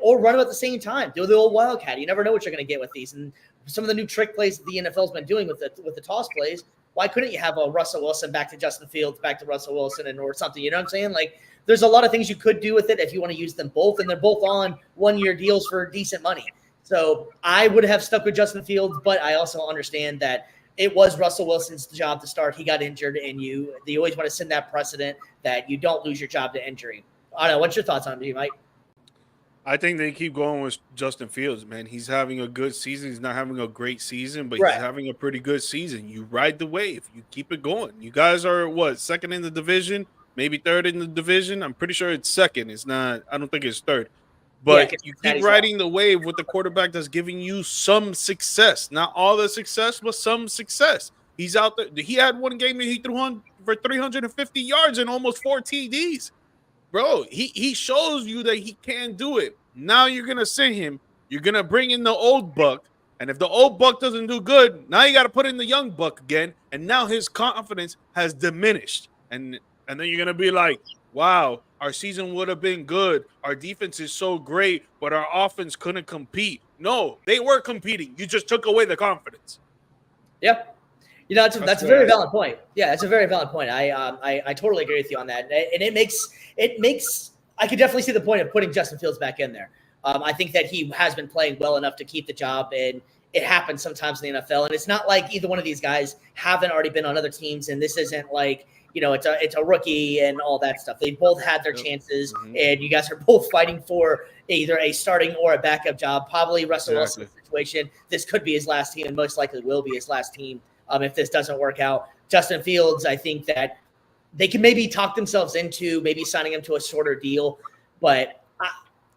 or run him at the same time. Do the old wildcat. You never know what you're going to get with these. And some of the new trick plays that the NFL's been doing with the toss plays. Why couldn't you have a Russell Wilson back to Justin Fields, back to Russell Wilson, or something? You know what I'm saying? Like, there's a lot of things you could do with it if you want to use them both, and they're both on 1-year deals for decent money. So I would have stuck with Justin Fields, but I also understand that it was Russell Wilson's job to start. He got injured, and you always want to send that precedent that you don't lose your job to injury. I don't know. What's your thoughts on it, Mike? I think they keep going with Justin Fields, man. He's having a good season. He's not having a great season, but Right. he's having a pretty good season. You ride the wave. You keep it going. You guys are, what, second in the division? Maybe third in the division? I'm pretty sure it's second. It's not – I don't think it's third. But you keep riding the wave with the quarterback that's giving you some success. Not all the success, but some success. He's out there. He had one game that he threw on for 350 yards and almost 4 TDs. Bro, he shows you that he can do it. Now you're going to sit him. You're going to bring in the old buck. And if the old buck doesn't do good, now you got to put in the young buck again. And now his confidence has diminished. And then you're going to be like, wow, our season would have been good. Our defense is so great, but our offense couldn't compete. No, they were competing. You just took away the confidence. Yep. That's a very valid point. Yeah, that's a very valid point. I totally agree with you on that. And it makes I could definitely see the point of putting Justin Fields back in there. I think that he has been playing well enough to keep the job, and it happens sometimes in the NFL. And it's not like either one of these guys haven't already been on other teams, and this isn't like, it's a rookie and all that stuff. They both had their chances, and you guys are both fighting for either a starting or a backup job. Probably Russell Wilson's situation, this could be his last team, and most likely will be his last team if this doesn't work out. Justin Fields, I think that they can maybe talk themselves into maybe signing him to a shorter deal, but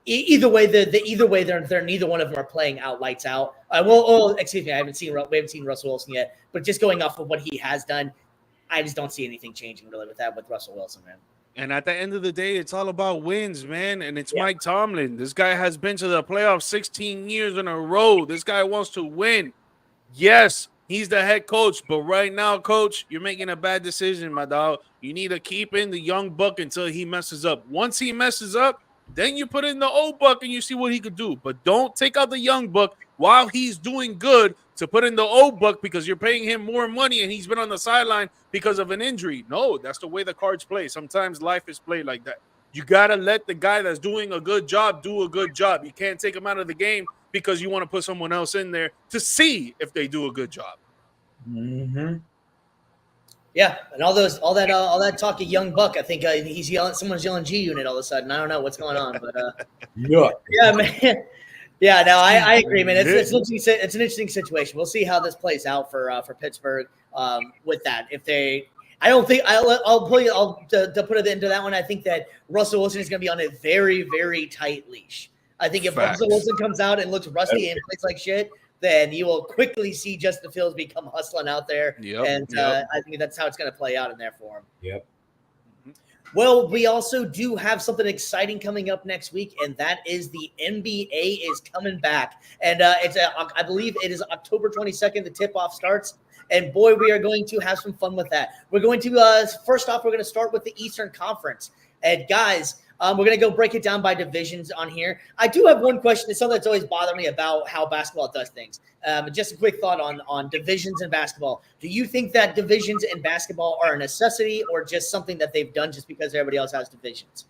either way, they're neither one of them are playing out lights out. Excuse me, we haven't seen Russell Wilson yet, but just going off of what he has done, I just don't see anything changing really with Russell Wilson, man. And at the end of the day, it's all about wins, man. And it's Mike Tomlin. This guy has been to the playoffs 16 years in a row. This guy wants to win. Yes, he's the head coach, but right now, coach, you're making a bad decision, my dog. You need to keep in the young buck until he messes up. Once he messes up, then you put in the old buck and you see what he could do. But don't take out the young buck while he's doing good to put in the old buck because you're paying him more money and he's been on the sideline because of an injury. No, that's the way the cards play. Sometimes life is played like that. You got to let the guy that's doing a good job do a good job. You can't take him out of the game because you want to put someone else in there to see if they do a good job. Mm-hmm. Yeah, and all that talk of young buck, I think he's yelling. Someone's yelling G Unit all of a sudden. I don't know what's going on, but yeah, man. Yeah, no, I agree, man. It's an interesting situation. We'll see how this plays out for Pittsburgh with that. If they, I don't think I'll put it into that one. I think that Russell Wilson is going to be on a very, very tight leash. I think if Russell Wilson comes out and looks rusty and plays like shit, then you will quickly see Justin Fields become hustling out there. I think that's how it's going to play out in there for him. Yep. Well, we also do have something exciting coming up next week, and that is the NBA is coming back. And I believe it is October 22nd, the tip-off starts. And, boy, we are going to have some fun with that. We're going to, first off, we're going to start with the Eastern Conference. And, guys, we're going to go break it down by divisions on here. I do have one question. It's something that's always bothered me about how basketball does things. Just a quick thought on divisions in basketball. Do you think that divisions in basketball are a necessity or just something that they've done just because everybody else has divisions?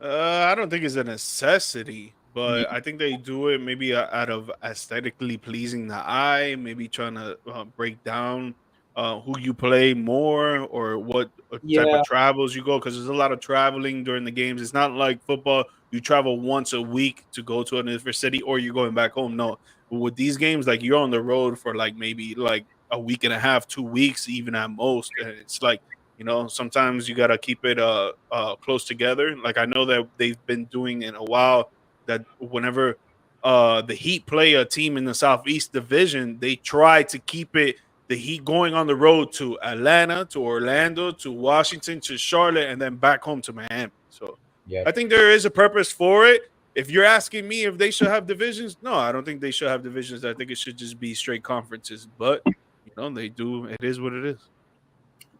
I don't think it's a necessity, but I think they do it maybe out of aesthetically pleasing the eye, maybe trying to break down who you play more or what type of travels you go, because there's a lot of traveling during the games. It's not like football. You travel once a week to go to another city or you're going back home. No, but with these games, like you're on the road for like maybe like a week and a half, 2 weeks, even at most. And it's like, sometimes you got to keep it close together. Like I know that they've been doing in a while that whenever the Heat play a team in the Southeast Division, they try to keep it the Heat going on the road to Atlanta, to Orlando, to Washington, to Charlotte, and then back home to Miami. So I think there is a purpose for it. If you're asking me if they should have divisions, no, I don't think they should have divisions. I think it should just be straight conferences. But, they do. It is what it is.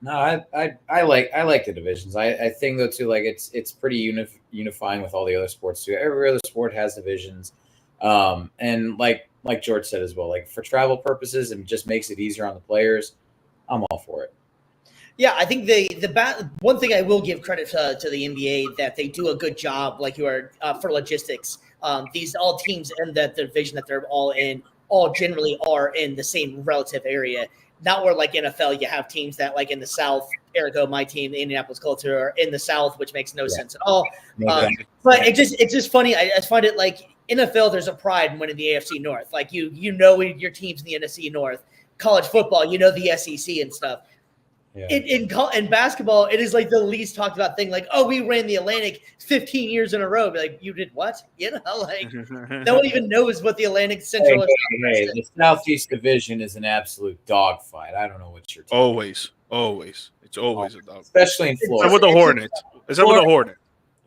No, I like the divisions. I think though too, like it's pretty unifying with all the other sports too. Every other sport has divisions, and like George said as well, like for travel purposes, and just makes it easier on the players. I'm all for it. Yeah, I think one thing I will give credit to the NBA that they do a good job, like you are for logistics. These all teams in that division that they're all in, all generally are in the same relative area. Not where like NFL, you have teams that like in the South, ergo my team, the Indianapolis Colts, are in the South, which makes no sense at all. But it's just funny. I find it like NFL. There's a pride in winning the AFC North. Like you know your teams in the NFC North. College football, you know the SEC and stuff. Yeah. In basketball, it is like the least talked about thing. Like, oh, we ran the Atlantic 15 years in a row. Be like, you did what? You know, like no one even knows what the Atlantic Central is. Hey, the Southeast Division is an absolute dogfight. I don't know what you're talking Always. It's always a dog. Especially in Florida. Except with the Hornets.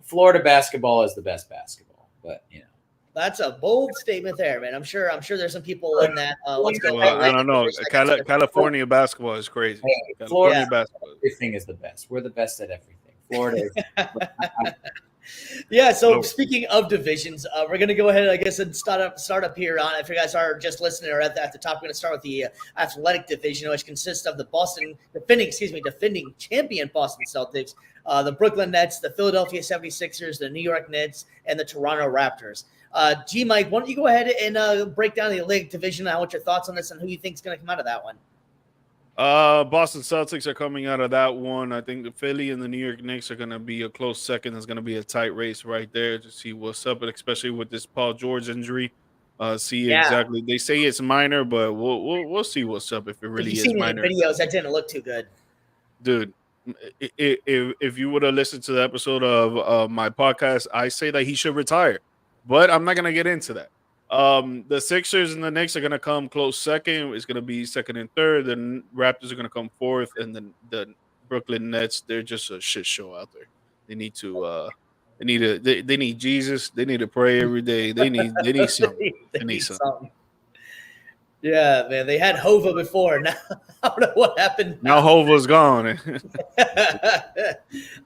Florida basketball is the best basketball, but you know. That's a bold statement there, man. I'm sure there's some people in that. I don't know. California basketball is crazy. Hey, California basketball. Everything is the best. We're the best at everything. Florida is. Yeah. So speaking of divisions, we're gonna go ahead, I guess, and start up here on. If you guys are just listening or at the top, we're gonna start with the athletic division, which consists of the defending champion Boston Celtics, the Brooklyn Nets, the Philadelphia 76ers, the New York Knicks, and the Toronto Raptors. G Mike, why don't you go ahead and break down the Atlantic division and what your thoughts on this and who you think is going to come out of that one? Boston Celtics are coming out of that one. I think the Philly and the New York Knicks are going to be a close second. There's going to be a tight race right there to see what's up, but especially with this Paul George injury. Exactly. They say it's minor, but we'll see what's up if it really is minor. Videos that didn't look too good, dude. If you would have listened to the episode of my podcast, I say that he should retire. But I'm not going to get into that. The Sixers and the Knicks are going to come close second. It's going to be second and third. The Raptors are going to come fourth. And then the Brooklyn Nets, they're just a shit show out there. They need to they need Jesus. They need to pray every day. They need something. They need something. Yeah, man. They had Hova before. Now I don't know what happened. Now Hova's gone. All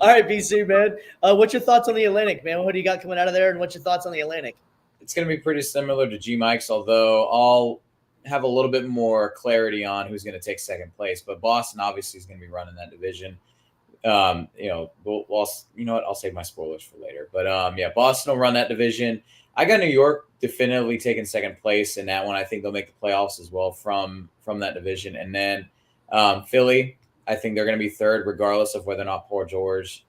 right, BC, man. What's your thoughts on the Atlantic, man? What do you got coming out of there, and what's your thoughts on the Atlantic? It's going to be pretty similar to G Mike's, although I'll have a little bit more clarity on who's going to take second place. But Boston obviously is going to be running that division. You know what? I'll save my spoilers for later. But yeah, Boston will run that division. I got New York definitively taking second place in that one. I think they'll make the playoffs as well from that division. And then Philly, I think they're going to be third, regardless of whether or not Paul George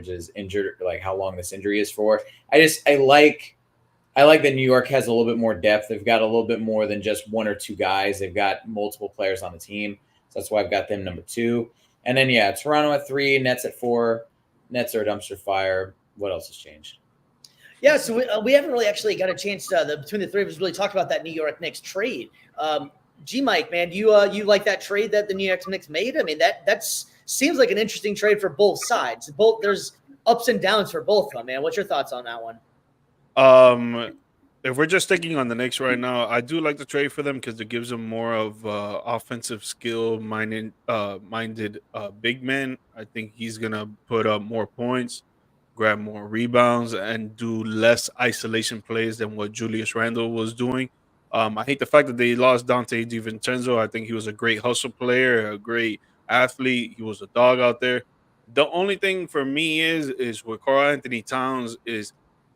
is injured, like how long this injury is for. I like that New York has a little bit more depth. They've got a little bit more than just one or two guys. They've got multiple players on the team. So that's why I've got them number 2. And then, yeah, Toronto at 3, Nets at 4. Nets are a dumpster fire. What else has changed? Yeah, so we haven't really actually got a chance to between the three of us really talk about that New York Knicks trade. G Mike, man, you like that trade that the New York Knicks made? I mean, that seems like an interesting trade for both sides. There's ups and downs for both of them, man. What's your thoughts on that one? If we're just sticking on the Knicks right now, I do like the trade for them because it gives them more of offensive skill minded big man. I think he's gonna put up more points, grab more rebounds, and do less isolation plays than what Julius Randle was doing. I hate the fact that they lost Dante DiVincenzo. I think he was a great hustle player, a great athlete. He was a dog out there. The only thing for me is with Karl-Anthony Towns is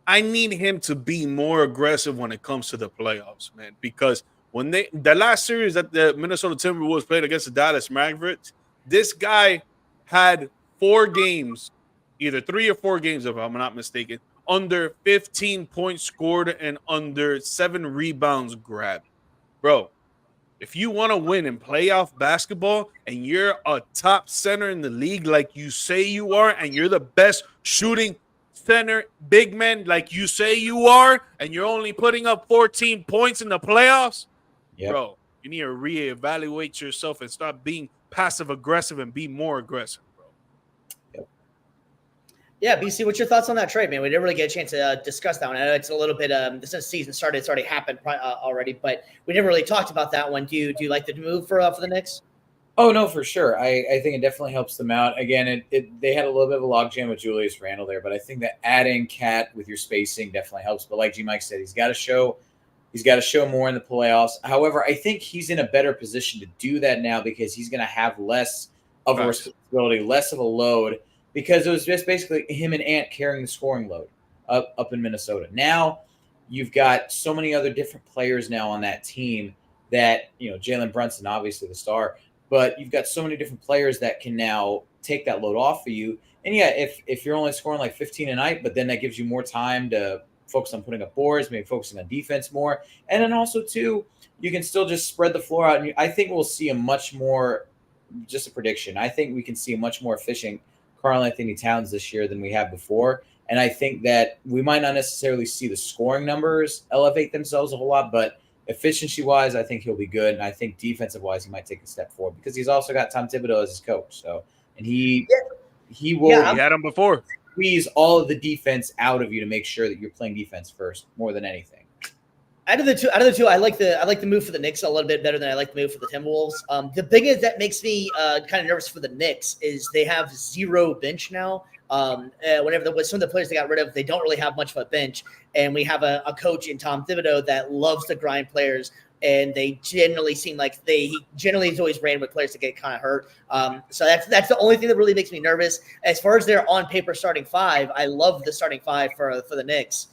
I need him to be more aggressive when it comes to the playoffs, man, because when the last series that the Minnesota Timberwolves played against the Dallas Mavericks, this guy had 4 games, either 3 or 4 games, if I'm not mistaken, under 15 points scored and under 7 rebounds grabbed. Bro, if you want to win in playoff basketball and you're a top center in the league like you say you are, and you're the best shooting center big man like you say you are, and you're only putting up 14 points in the playoffs, bro, you need to reevaluate yourself and stop being passive aggressive and be more aggressive. Yeah, BC, what's your thoughts on that trade, man? We didn't really get a chance to discuss that one. I know it's a little bit since the season started, it's already happened already, but we never really talked about that one. Do you like the move for the Knicks? Oh no, for sure. I think it definitely helps them out. Again, they had a little bit of a logjam with Julius Randle there, but I think that adding Cat with your spacing definitely helps. But like G Mike said, he's got to show more in the playoffs. However, I think he's in a better position to do that now because he's going to have less of a responsibility, less of a load, because it was just basically him and Ant carrying the scoring load up in Minnesota. Now you've got so many other different players now on that team that, Jalen Brunson, obviously the star, but you've got so many different players that can now take that load off for you. And yeah, if you're only scoring like 15 a night, but then that gives you more time to focus on putting up boards, maybe focusing on defense more. And then also too, you can still just spread the floor out. And I think we'll see a much more, just a prediction, I think we can see a much more efficient Karl-Anthony Towns this year than we have before. And I think that we might not necessarily see the scoring numbers elevate themselves a whole lot, but efficiency-wise, I think he'll be good. And I think defensive-wise, he might take a step forward because he's also got Tom Thibodeau as his coach. So, and he will. Yeah, he had him before. Squeeze all of the defense out of you to make sure that you're playing defense first more than anything. Out of the two, I like the move for the Knicks a little bit better than I like the move for the Timberwolves. The biggest that makes me kind of nervous for the Knicks is they have zero bench now. Whenever some of the players they got rid of, they don't really have much of a bench, and we have a coach in Tom Thibodeau that loves to grind players, and they generally seem like he generally is always ran with players that get kind of hurt. So that's the only thing that really makes me nervous. As far as their on paper starting five, I love the starting five for the Knicks.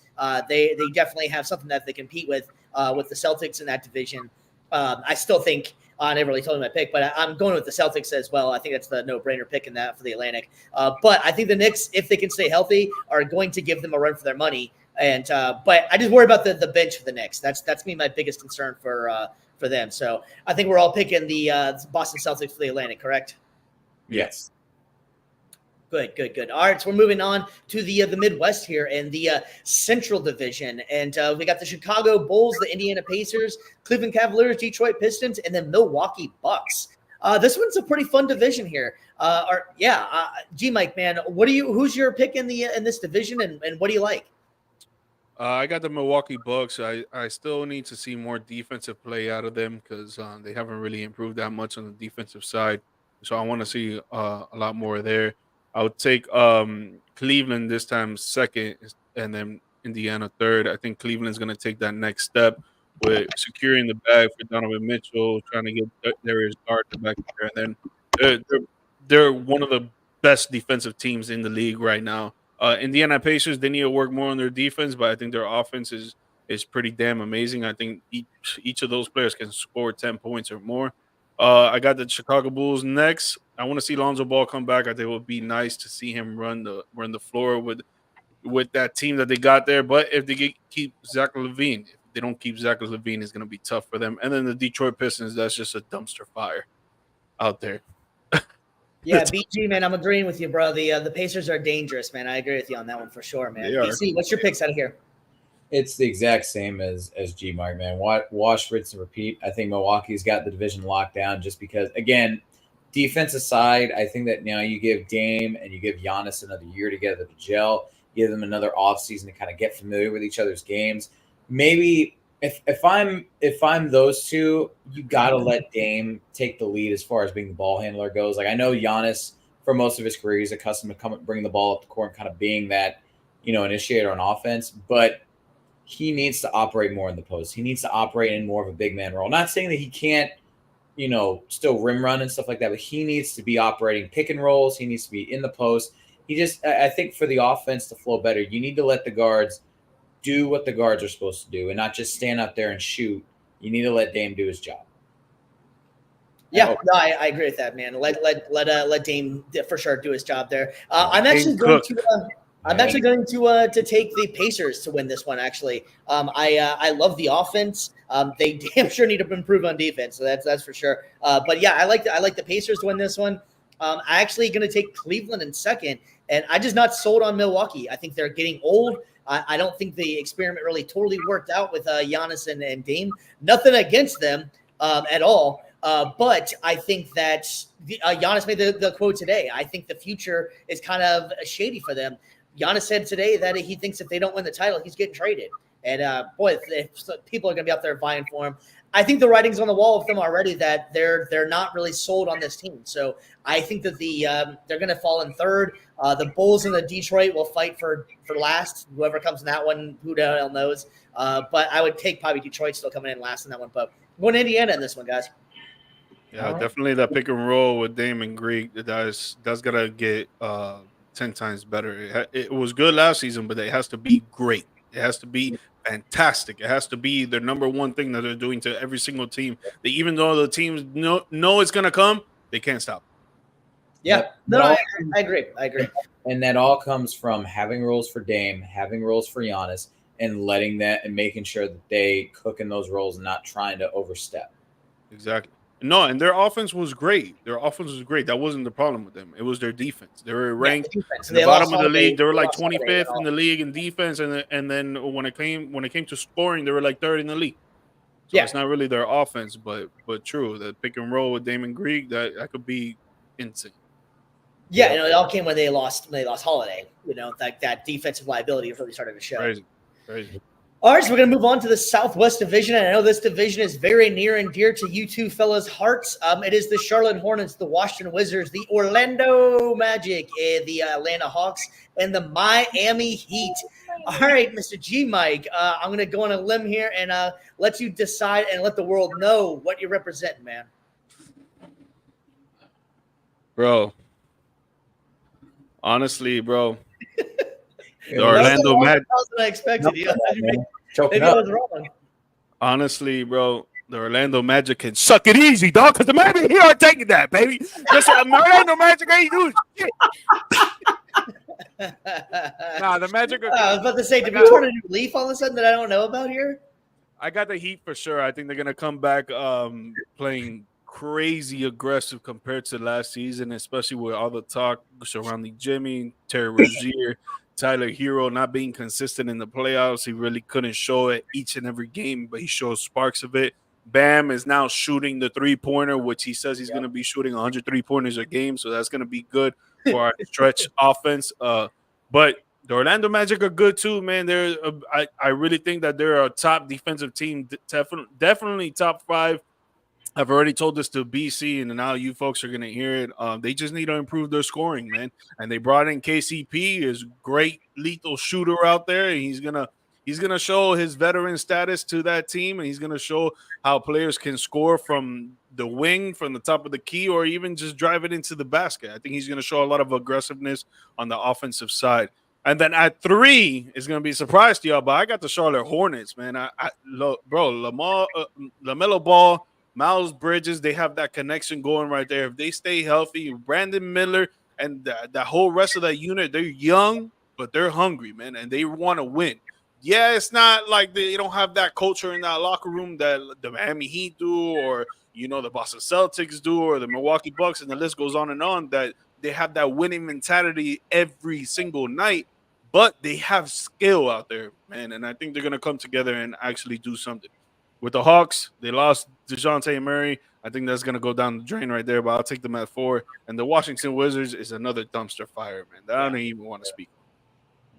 They definitely have something that they compete with the Celtics in that division. I still think I never really told you my pick, but I'm going with the Celtics as well. I think that's the no-brainer pick in that for the Atlantic. But I think the Knicks, if they can stay healthy, are going to give them a run for their money. And but I just worry about the bench for the Knicks. That's going to be my biggest concern for them. So I think we're all picking the Boston Celtics for the Atlantic, correct? Yes. Good. All right, so we're moving on to the Midwest here and the Central Division, and we got the Chicago Bulls, the Indiana Pacers, Cleveland Cavaliers, Detroit Pistons, and the Milwaukee Bucks. This one's a pretty fun division here. G Mike, man, who's your pick in this division, and what do you like? I got the Milwaukee Bucks. I still need to see more defensive play out of them because they haven't really improved that much on the defensive side. So I want to see a lot more there. I would take Cleveland this time second, and then Indiana third. I think Cleveland's going to take that next step with securing the bag for Donovan Mitchell, trying to get Darius Garland back there, and then they're one of the best defensive teams in the league right now. Indiana Pacers, they need to work more on their defense, but I think their offense is pretty damn amazing. I think each of those players can score 10 points or more. I got the Chicago Bulls next. I want to see Lonzo Ball come back. I think it would be nice to see him run the floor with that team that they got there. But if they keep Zach LaVine, if they don't keep Zach LaVine, it's going to be tough for them. And then the Detroit Pistons, that's just a dumpster fire out there. Yeah, BG, man, I'm agreeing with you, bro. The Pacers are dangerous, man. I agree with you on that one for sure, man. BC, what's your picks out of here? It's the exact same as G Mark, man. Wash, rinse, and repeat. I think Milwaukee's got the division locked down just because, again, defense aside, I think that now you give Dame and you give Giannis another year together to gel, give them another offseason to kind of get familiar with each other's games. Maybe if I'm those two, you gotta let Dame take the lead as far as being the ball handler goes. Like I know Giannis for most of his career, he's accustomed to bringing the ball up the court and kind of being that, initiator on offense, but he needs to operate more in the post. He needs to operate in more of a big man role. Not saying that he can't, still rim run and stuff like that, but he needs to be operating pick and rolls. He needs to be in the post. I think for the offense to flow better, you need to let the guards do what the guards are supposed to do and not just stand up there and shoot. You need to let Dame do his job. Yeah, no, I agree with that, man. Let Dame for sure do his job there. I'm actually going to take the Pacers to win this one. Actually, I love the offense. They damn sure need to improve on defense, so that's for sure. But yeah, I like the Pacers to win this one. I'm actually going to take Cleveland in second, and I'm just not sold on Milwaukee. I think they're getting old. I don't think the experiment really totally worked out with Giannis and Dame. Nothing against them at all. But I think that Giannis made the quote today. I think the future is kind of shady for them. Giannis said today that he thinks if they don't win the title, he's getting traded. And boy, if people are going to be up there vying for him. I think the writing's on the wall with them already that they're not really sold on this team. So I think that they're going to fall in third. The Bulls and the Detroit will fight for last. Whoever comes in that one, who the hell knows? But I would take probably Detroit still coming in last in that one. But I'm going to Indiana in this one, guys. Yeah, definitely that pick and roll with Dame and Greek. That's gonna get 10 times better. It was good last season, but it has to be great. It has to be fantastic. It has to be their number one thing that they're doing to every single team. That even though the teams know it's gonna come, they can't stop. Yeah, no, I agree. And that all comes from having roles for Dame, having roles for Giannis, and letting that and making sure that they cook in those roles and not trying to overstep. Exactly. No, and their offense was great. That wasn't the problem with them. It was their defense. They were ranked at the bottom of the league. They were like 25th in the league in defense, and then when it came to scoring, they were like third in the league. So it's not really their offense, but true. The pick and roll with Damon Greek, that could be insane. Yeah, it all came when they lost Holiday. That defensive liability really started to show. Crazy. All right, so we're going to move on to the Southwest Division. And I know this division is very near and dear to you two fellas' hearts. It is the Charlotte Hornets, the Washington Wizards, the Orlando Magic, the Atlanta Hawks, and the Miami Heat. All right, Mr. G Mike, I'm going to go on a limb here and let you decide and let the world know what you represent, man. Bro. Honestly, bro. The Orlando Magic. I expected. Maybe I was wrong. Honestly, bro, the Orlando Magic can suck it easy, dog, because the Miami Heat are taking that, baby. Just the Orlando Magic ain't doing shit. Nah, the Magic. I was about to say, did we turn a new leaf all of a sudden that I don't know about here? I got the Heat for sure. I think they're gonna come back playing crazy aggressive compared to last season, especially with all the talk surrounding Jimmy, Terry Rozier, Tyler Hero not being consistent in the playoffs. He really couldn't show it each and every game, but he shows sparks of it. Bam is now shooting the three-pointer, which he says he's going to be shooting 100 three-pointers a game, so that's going to be good for our stretch offense. But the Orlando Magic are good too, man. I really think that they're a top defensive team, definitely top 5. I've already told this to BC, and now you folks are going to hear it. They just need to improve their scoring, man. And they brought in KCP, his great lethal shooter out there, and he's gonna show his veteran status to that team, and he's gonna show how players can score from the wing, from the top of the key, or even just drive it into the basket. I think he's gonna show a lot of aggressiveness on the offensive side. And then at 3, it's gonna be a surprise to y'all, but I got the Charlotte Hornets, man. LaMelo Ball, Miles Bridges, they have that connection going right there. If they stay healthy, Brandon Miller and the whole rest of that unit, they're young, but they're hungry, man, and they want to win. Yeah, it's not like they don't have that culture in that locker room that the Miami Heat do, or the Boston Celtics do, or the Milwaukee Bucks, and the list goes on and on, that they have that winning mentality every single night, but they have skill out there, man, and I think they're going to come together and actually do something. With the Hawks, they lost DeJounte Murray. I think that's going to go down the drain right there, but I'll take them at 4. And the Washington Wizards is another dumpster fire, man. I don't even want to speak.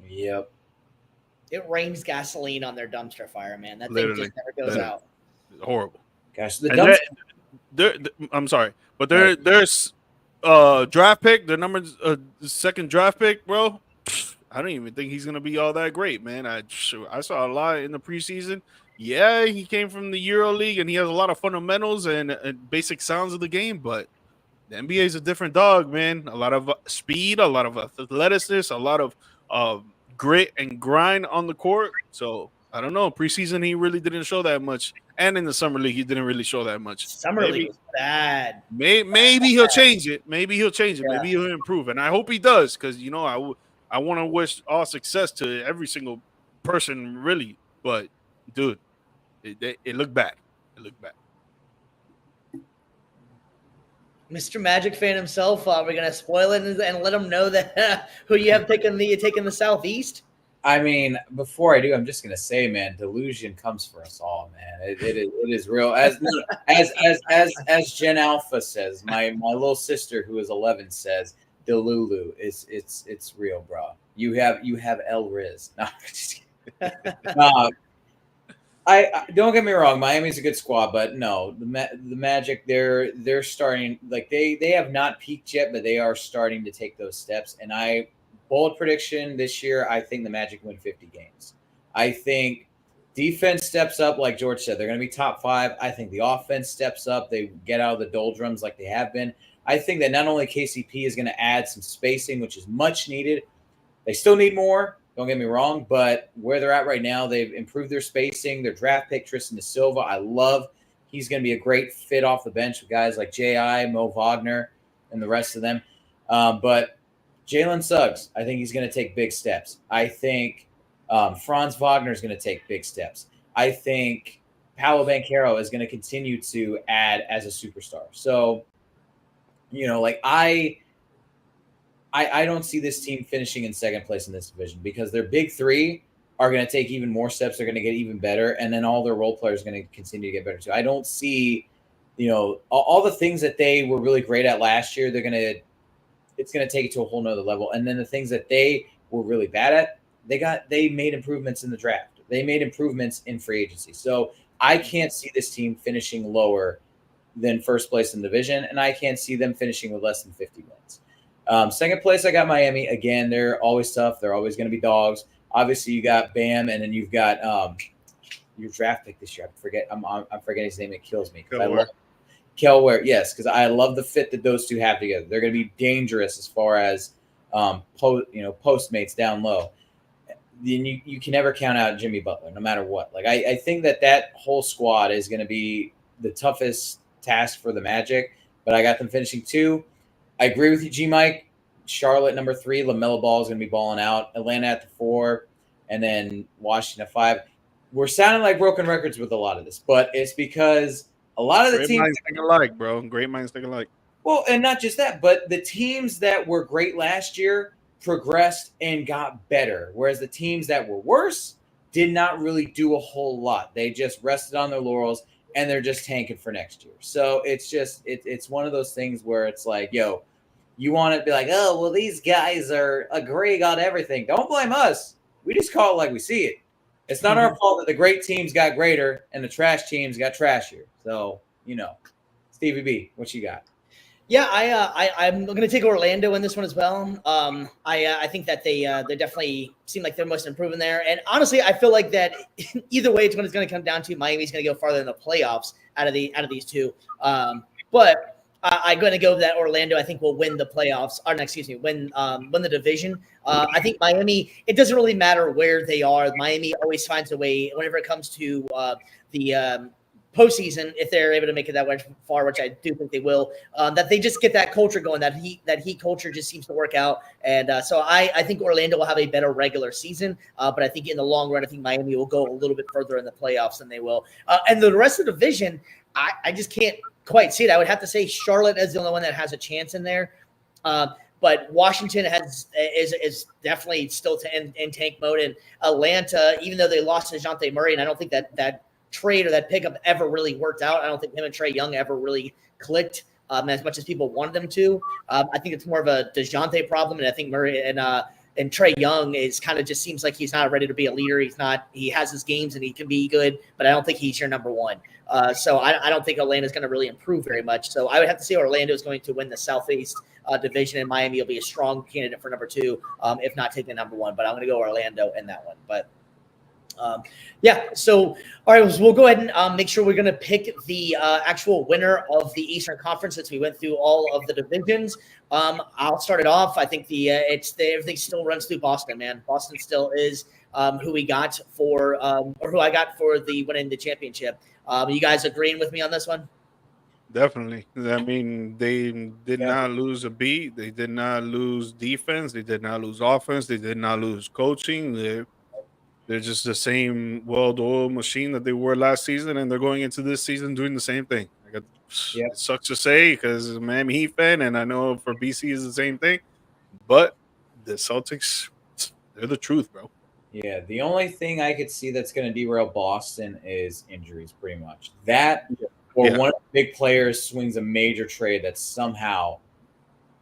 Yep. It rains gasoline on their dumpster fire, man. That Literally. thing just never goes out. It's horrible. Gosh, the dumpster. I'm sorry, but there's draft pick, the second draft pick, bro. I don't even think he's going to be all that great, man. I saw a lot in the preseason. Yeah, he came from the Euro League, and he has a lot of fundamentals and basic sounds of the game, but the NBA is a different dog, man. A lot of speed, a lot of athleticism, a lot of grit and grind on the court. So, I don't know. Preseason, he really didn't show that much. And in the Summer League, he didn't really show that much. Summer League was bad. Maybe he'll change it. Maybe he'll improve. And I hope he does, because, I want to wish all success to every single person, really. But, dude, it looked bad. It looked bad. Mr. Magic fan himself, we're gonna spoil it and let him know that who you have taken the Southeast. I mean, before I do, I'm just gonna say, man, delusion comes for us all, man. It is real. As Gen Alpha says, my little sister who is 11 says, Delulu, it's real, bro. You have El Riz. No, just kidding. I don't get me wrong, Miami's a good squad, but no, the Magic they're starting like they have not peaked yet, but they are starting to take those steps. And I bold prediction this year, I think the Magic win 50 games. I think defense steps up, like George said, they're going to be top 5. I think the offense steps up, they get out of the doldrums like they have been. I think that not only KCP is going to add some spacing, which is much needed. They still need more. Don't get me wrong, but where they're at right now, they've improved their spacing. Their draft pick, Tristan da Silva, I love. He's going to be a great fit off the bench with guys like J.I., Mo Wagner, and the rest of them. But Jalen Suggs, I think he's going to take big steps. I think Franz Wagner is going to take big steps. I think Paolo Banchero is going to continue to add as a superstar. So, like I don't see this team finishing in second place in this division because their big 3 are going to take even more steps. They're going to get even better. And then all their role players are going to continue to get better too. I don't see, all the things that they were really great at last year, it's going to take it to a whole nother level. And then the things that they were really bad at, they made improvements in the draft. They made improvements in free agency. So I can't see this team finishing lower than first place in the division. And I can't see them finishing with less than 50 wins. Second place, I got Miami. Again, they're always tough. They're always going to be dogs. Obviously, you got Bam, and then you've got your draft pick this year. I'm forgetting his name. It kills me. Kel Ware, yes, because I love the fit that those two have together. They're going to be dangerous as far as postmates down low. Then you can never count out Jimmy Butler, no matter what. Like I think that whole squad is going to be the toughest task for the Magic, but I got them finishing 2. I agree with you, G Mike. Charlotte number 3, LaMelo Ball is going to be balling out. Atlanta at the 4, and then Washington at 5. We're sounding like broken records with a lot of this, but it's because a lot of the Great teams minds think alike, bro. Great minds think alike. Well, and not just that, but the teams that were great last year progressed and got better, whereas the teams that were worse did not really do a whole lot. They just rested on their laurels and they're just tanking for next year. So it's just it's one of those things where it's like, yo, you want to be like, oh, well, these guys are agreeing on everything. Don't blame us. We just call it like we see it. It's not our fault that the great teams got greater and the trash teams got trashier. So, Stevie B, what you got? Yeah, I'm going to take Orlando in this one as well. I think that they definitely seem like they're most improving there. And honestly, I feel like that either way, it's going to come down to Miami's going to go farther in the playoffs out of these two. But I'm going to go that Orlando, I think, will win the playoffs. Or, win the division. I think Miami, it doesn't really matter where they are. Miami always finds a way whenever it comes to the postseason, if they're able to make it that far, which I do think they will, that they just get that culture going. That heat culture just seems to work out, and so I think Orlando will have a better regular season, but I think in the long run, I think Miami will go a little bit further in the playoffs than they will. And the rest of the division, I just can't quite see it. I would have to say Charlotte is the only one that has a chance in there. But Washington is definitely still in tank mode, and Atlanta, even though they lost to DeJounte Murray, and I don't think that trade or that pickup ever really worked out. I don't think him and Trae Young ever really clicked as much as people wanted them to. I think it's more of a DeJounte problem, and I think Murray and Trae Young is kind of just seems like he's not ready to be a leader. He has his games and he can be good, but I don't think he's your number one. So I don't think Atlanta's going to really improve very much. So I would have to say Orlando is going to win the Southeast division, and Miami will be a strong candidate for number 2, if not taking number 1. But I'm going to go Orlando in that one. But so all right, we'll go ahead and make sure we're going to pick the actual winner of the Eastern Conference since we went through all of the divisions. I'll start it off. I think everything still runs through Boston, man. Boston still is who we got for or who I got for the winning the championship. You guys agreeing with me on this one? Definitely. I mean, they did not lose a beat. They did not lose defense. They did not lose offense. They did not lose coaching. They're just the same well-oiled machine that they were last season, and they're going into this season doing the same thing. It sucks to say because I'm a Miami Heat fan, and I know for BC is the same thing. But the Celtics, they're the truth, bro. Yeah, the only thing I could see that's going to derail Boston is injuries, pretty much. That or one of the big players swings a major trade that somehow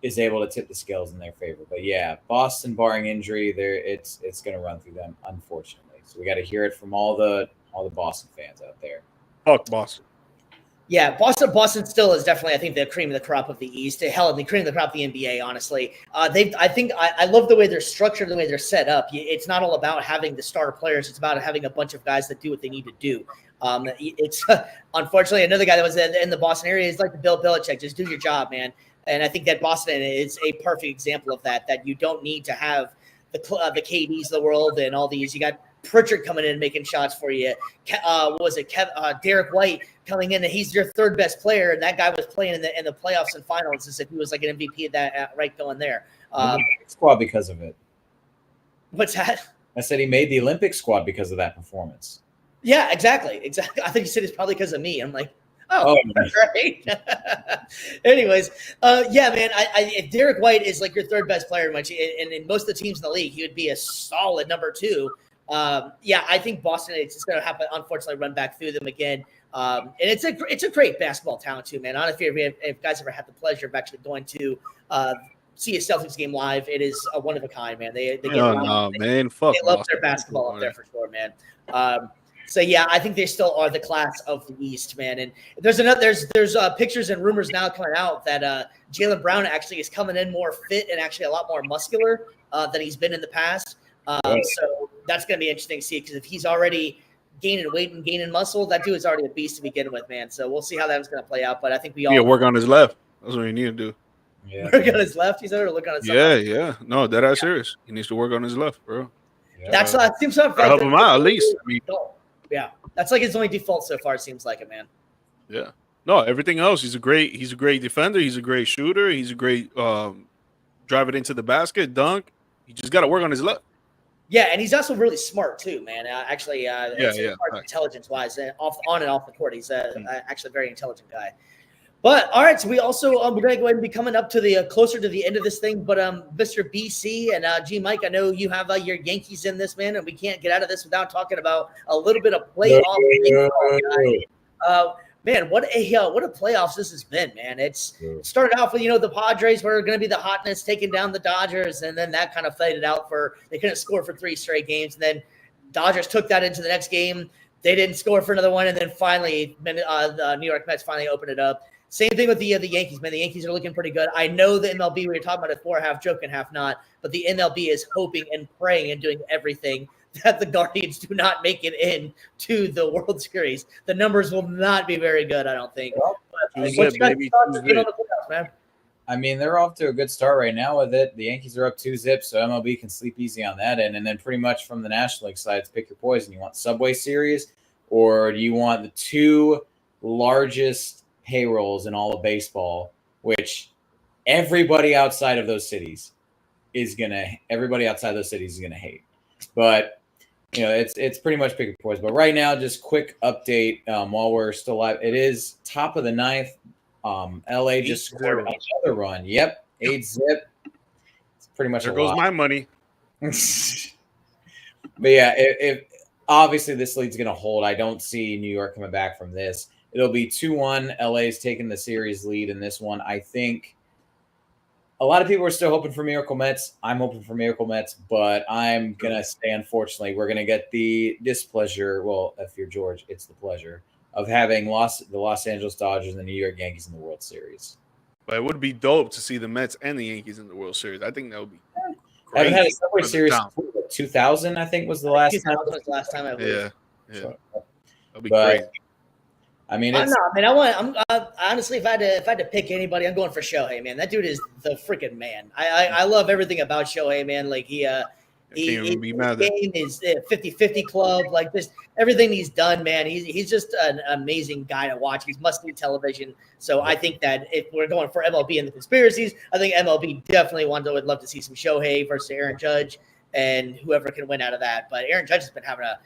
is able to tip the scales in their favor. But yeah, Boston, barring injury, it's going to run through them, unfortunately. So we got to hear it from all the all the Boston fans out there. Fuck Boston. Yeah, Boston still is definitely, I think, the cream of the crop of the East. Hell, the cream of the crop of the NBA. Honestly, I love the way they're structured, the way they're set up. It's not all about having the star players; it's about having a bunch of guys that do what they need to do. It's unfortunately another guy that was in the Boston area is like the Bill Belichick. Just do your job, man. And I think that Boston is a perfect example of that. That you don't need to have the KDs of the world and all these. You got Pritchard coming in and making shots for you. What was it? Derek White coming in, and he's your third best player, and that guy was playing in the playoffs and finals as if he was like an MVP of that right going there. Squad because of it. What's that? I said he made the Olympic squad because of that performance. Yeah, exactly. I think he said it's probably because of me. I'm like, oh, that's right. Anyways, yeah, man. If Derek White is like your third best player, and in most of the teams in the league, he would be a solid number 2. Yeah, I think Boston is just going to have to unfortunately run back through them again. And it's a great basketball talent too, man. I don't know if guys ever had the pleasure of actually going to see a Celtics game live. It is a one of a kind, man. They man, fuck. They love their basketball up there for sure, man. So yeah, I think they still are the class of the East, man. And there's pictures and rumors now coming out that Jaylen Brown actually is coming in more fit and actually a lot more muscular than he's been in the past. So that's going to be interesting to see because if he's already gaining weight and gaining muscle, that dude is already a beast to begin with, man. So we'll see how that's going to play out. But I think we all work on his left. That's what he need to do. Yeah. Work on his left. He's or look on his Yeah. No, that's serious. He needs to work on his left, bro. Yeah. That's seems like help him out at least. I mean, yeah, that's like his only default so far. It seems like it, man. Yeah. No, everything else. He's a great defender. He's a great shooter. He's a great drive it into the basket, dunk. He just got to work on his left. Yeah, and he's also really smart too, man. Actually, intelligence-wise, on and off the court, he's actually a very intelligent guy. But all right, so we also we're going to go ahead and be coming up to the closer to the end of this thing. But Mr. BC and G Mike, I know you have your Yankees in this, man, and we can't get out of this without talking about a little bit of playoff. Man, what a playoffs this has been, man. It started off with, the Padres were going to be the hotness, taking down the Dodgers, and then that kind of faded out they couldn't score for 3 straight games. And then Dodgers took that into the next game. They didn't score for another one, and then finally the New York Mets finally opened it up. Same thing with the Yankees, man. The Yankees are looking pretty good. I know the MLB, we were talking about it before, half joking, half not, but the MLB is hoping and praying and doing everything that the Guardians do not make it in to the World Series. The numbers will not be very good, I don't think. Man? I mean, they're off to a good start right now with it. The Yankees are up 2-0, so MLB can sleep easy on that end. And then pretty much from the National League side, it's pick your poison. You want Subway Series, or do you want the 2 largest payrolls in all of baseball, which everybody outside of those cities is gonna hate. But it's pretty much pick your poison. But right now, just quick update while we're still live. It is top of the 9th. LA just scored another run. Yep, 8-0. It's pretty much there goes my money. But yeah, if obviously this lead's gonna hold. I don't see New York coming back from this. It'll be 2-1. LA's taking the series lead in this one. I think a lot of people are still hoping for Miracle Mets. I'm hoping for Miracle Mets, but I'm going to say, unfortunately, we're going to get the displeasure. Well, if you're George, it's the pleasure of having the Los Angeles Dodgers and the New York Yankees in the World Series. But it would be dope to see the Mets and the Yankees in the World Series. I think that would be great. I haven't had a Subway Series since 2000, I think, was the last time. Was the last time I Yeah. So, that'd be great. I mean, honestly, if I had to pick anybody, I'm going for Shohei, man. That dude is the freaking man. I love everything about Shohei, man. Like his game is 50-50 club, like this everything he's done, man. He's just an amazing guy to watch. He's must-see television. So I think that if we're going for MLB and the conspiracies, I think MLB definitely would love to see some Shohei versus Aaron Judge and whoever can win out of that. But Aaron Judge has been having a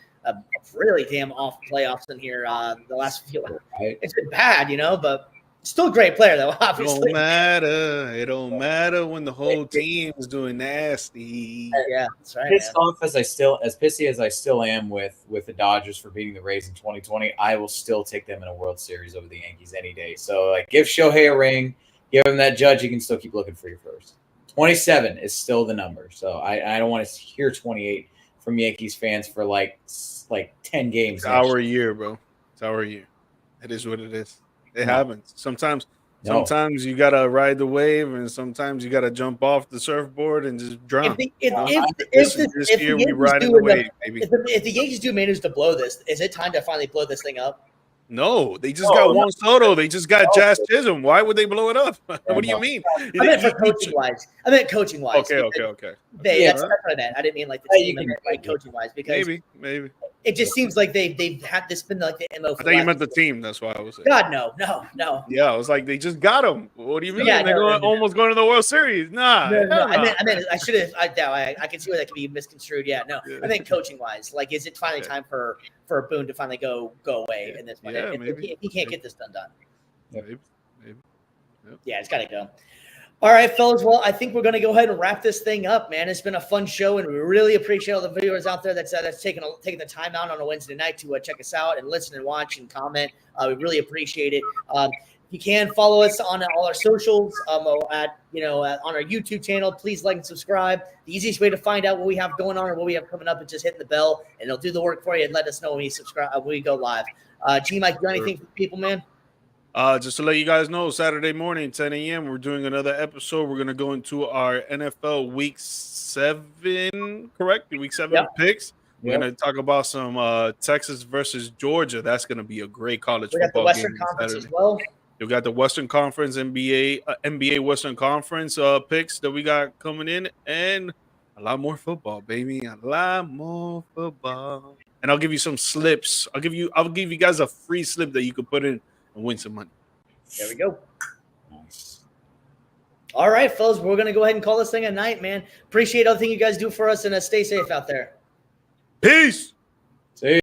really damn off playoffs in here the last few. It's been bad, but still a great player though. Obviously, it don't matter when the whole team is doing nasty. Yeah, that's right. Pissed off as pissy as I still am with the Dodgers for beating the Rays in 2020, I will still take them in a World Series over the Yankees any day. So give Shohei a ring, give him that Judge. You can still keep looking for your first. 27 is still the number. So I don't want to hear 28 from Yankees fans for like 10 games. It's our year, bro. It's our year. It is what it is. It happens. Sometimes you gotta ride the wave, and sometimes you gotta jump off the surfboard and just drown. This year we riding the wave, baby. If the Yankees do manage to blow this, is it time to finally blow this thing up? No, they just got Juan Soto. They just got Jazz Chisholm. Why would they blow it up? What do you mean? I meant for coaching wise. Okay. That's what I meant. I didn't mean like the team. I meant like coaching wise, because maybe it just seems like they've had this been like the MO. I thought you meant the team. That's why I was saying. God, no. Yeah, I was like, they just got him. What do you mean? Yeah, They're almost going to the World Series. Nah. No. I meant. I should have. I can see where that could be misconstrued. Yeah, no. I meant coaching wise. Like, is it finally time for Boone to finally go away in this one? Yeah, if he can't get this done. Maybe. Yeah, it's got to go. All right, fellas. Well, I think we're going to go ahead and wrap this thing up, man. It's been a fun show, and we really appreciate all the viewers out there that's taking the time out on a Wednesday night to check us out and listen and watch and comment. We really appreciate it. You can follow us on all our socials on our YouTube channel. Please like and subscribe. The easiest way to find out what we have going on or what we have coming up is just hitting the bell, and it'll do the work for you and let us know when we subscribe when we go live. G-Mike, you got anything for people, man? Just to let you guys know, Saturday morning, 10 a.m., we're doing another episode. We're going to go into our NFL Week 7, correct? Week 7 picks. We're going to talk about some Texas versus Georgia. That's going to be a great college football game. We got the Western Conference as well. You got the Western Conference, NBA Western Conference picks that we got coming in, and a lot more football, baby. A lot more football. And I'll give you some slips. I'll give you guys a free slip that you can put in and win some money. There we go. Nice. All right, fellas, we're going to go ahead and call this thing a night, man. Appreciate everything you guys do for us, and stay safe out there. Peace.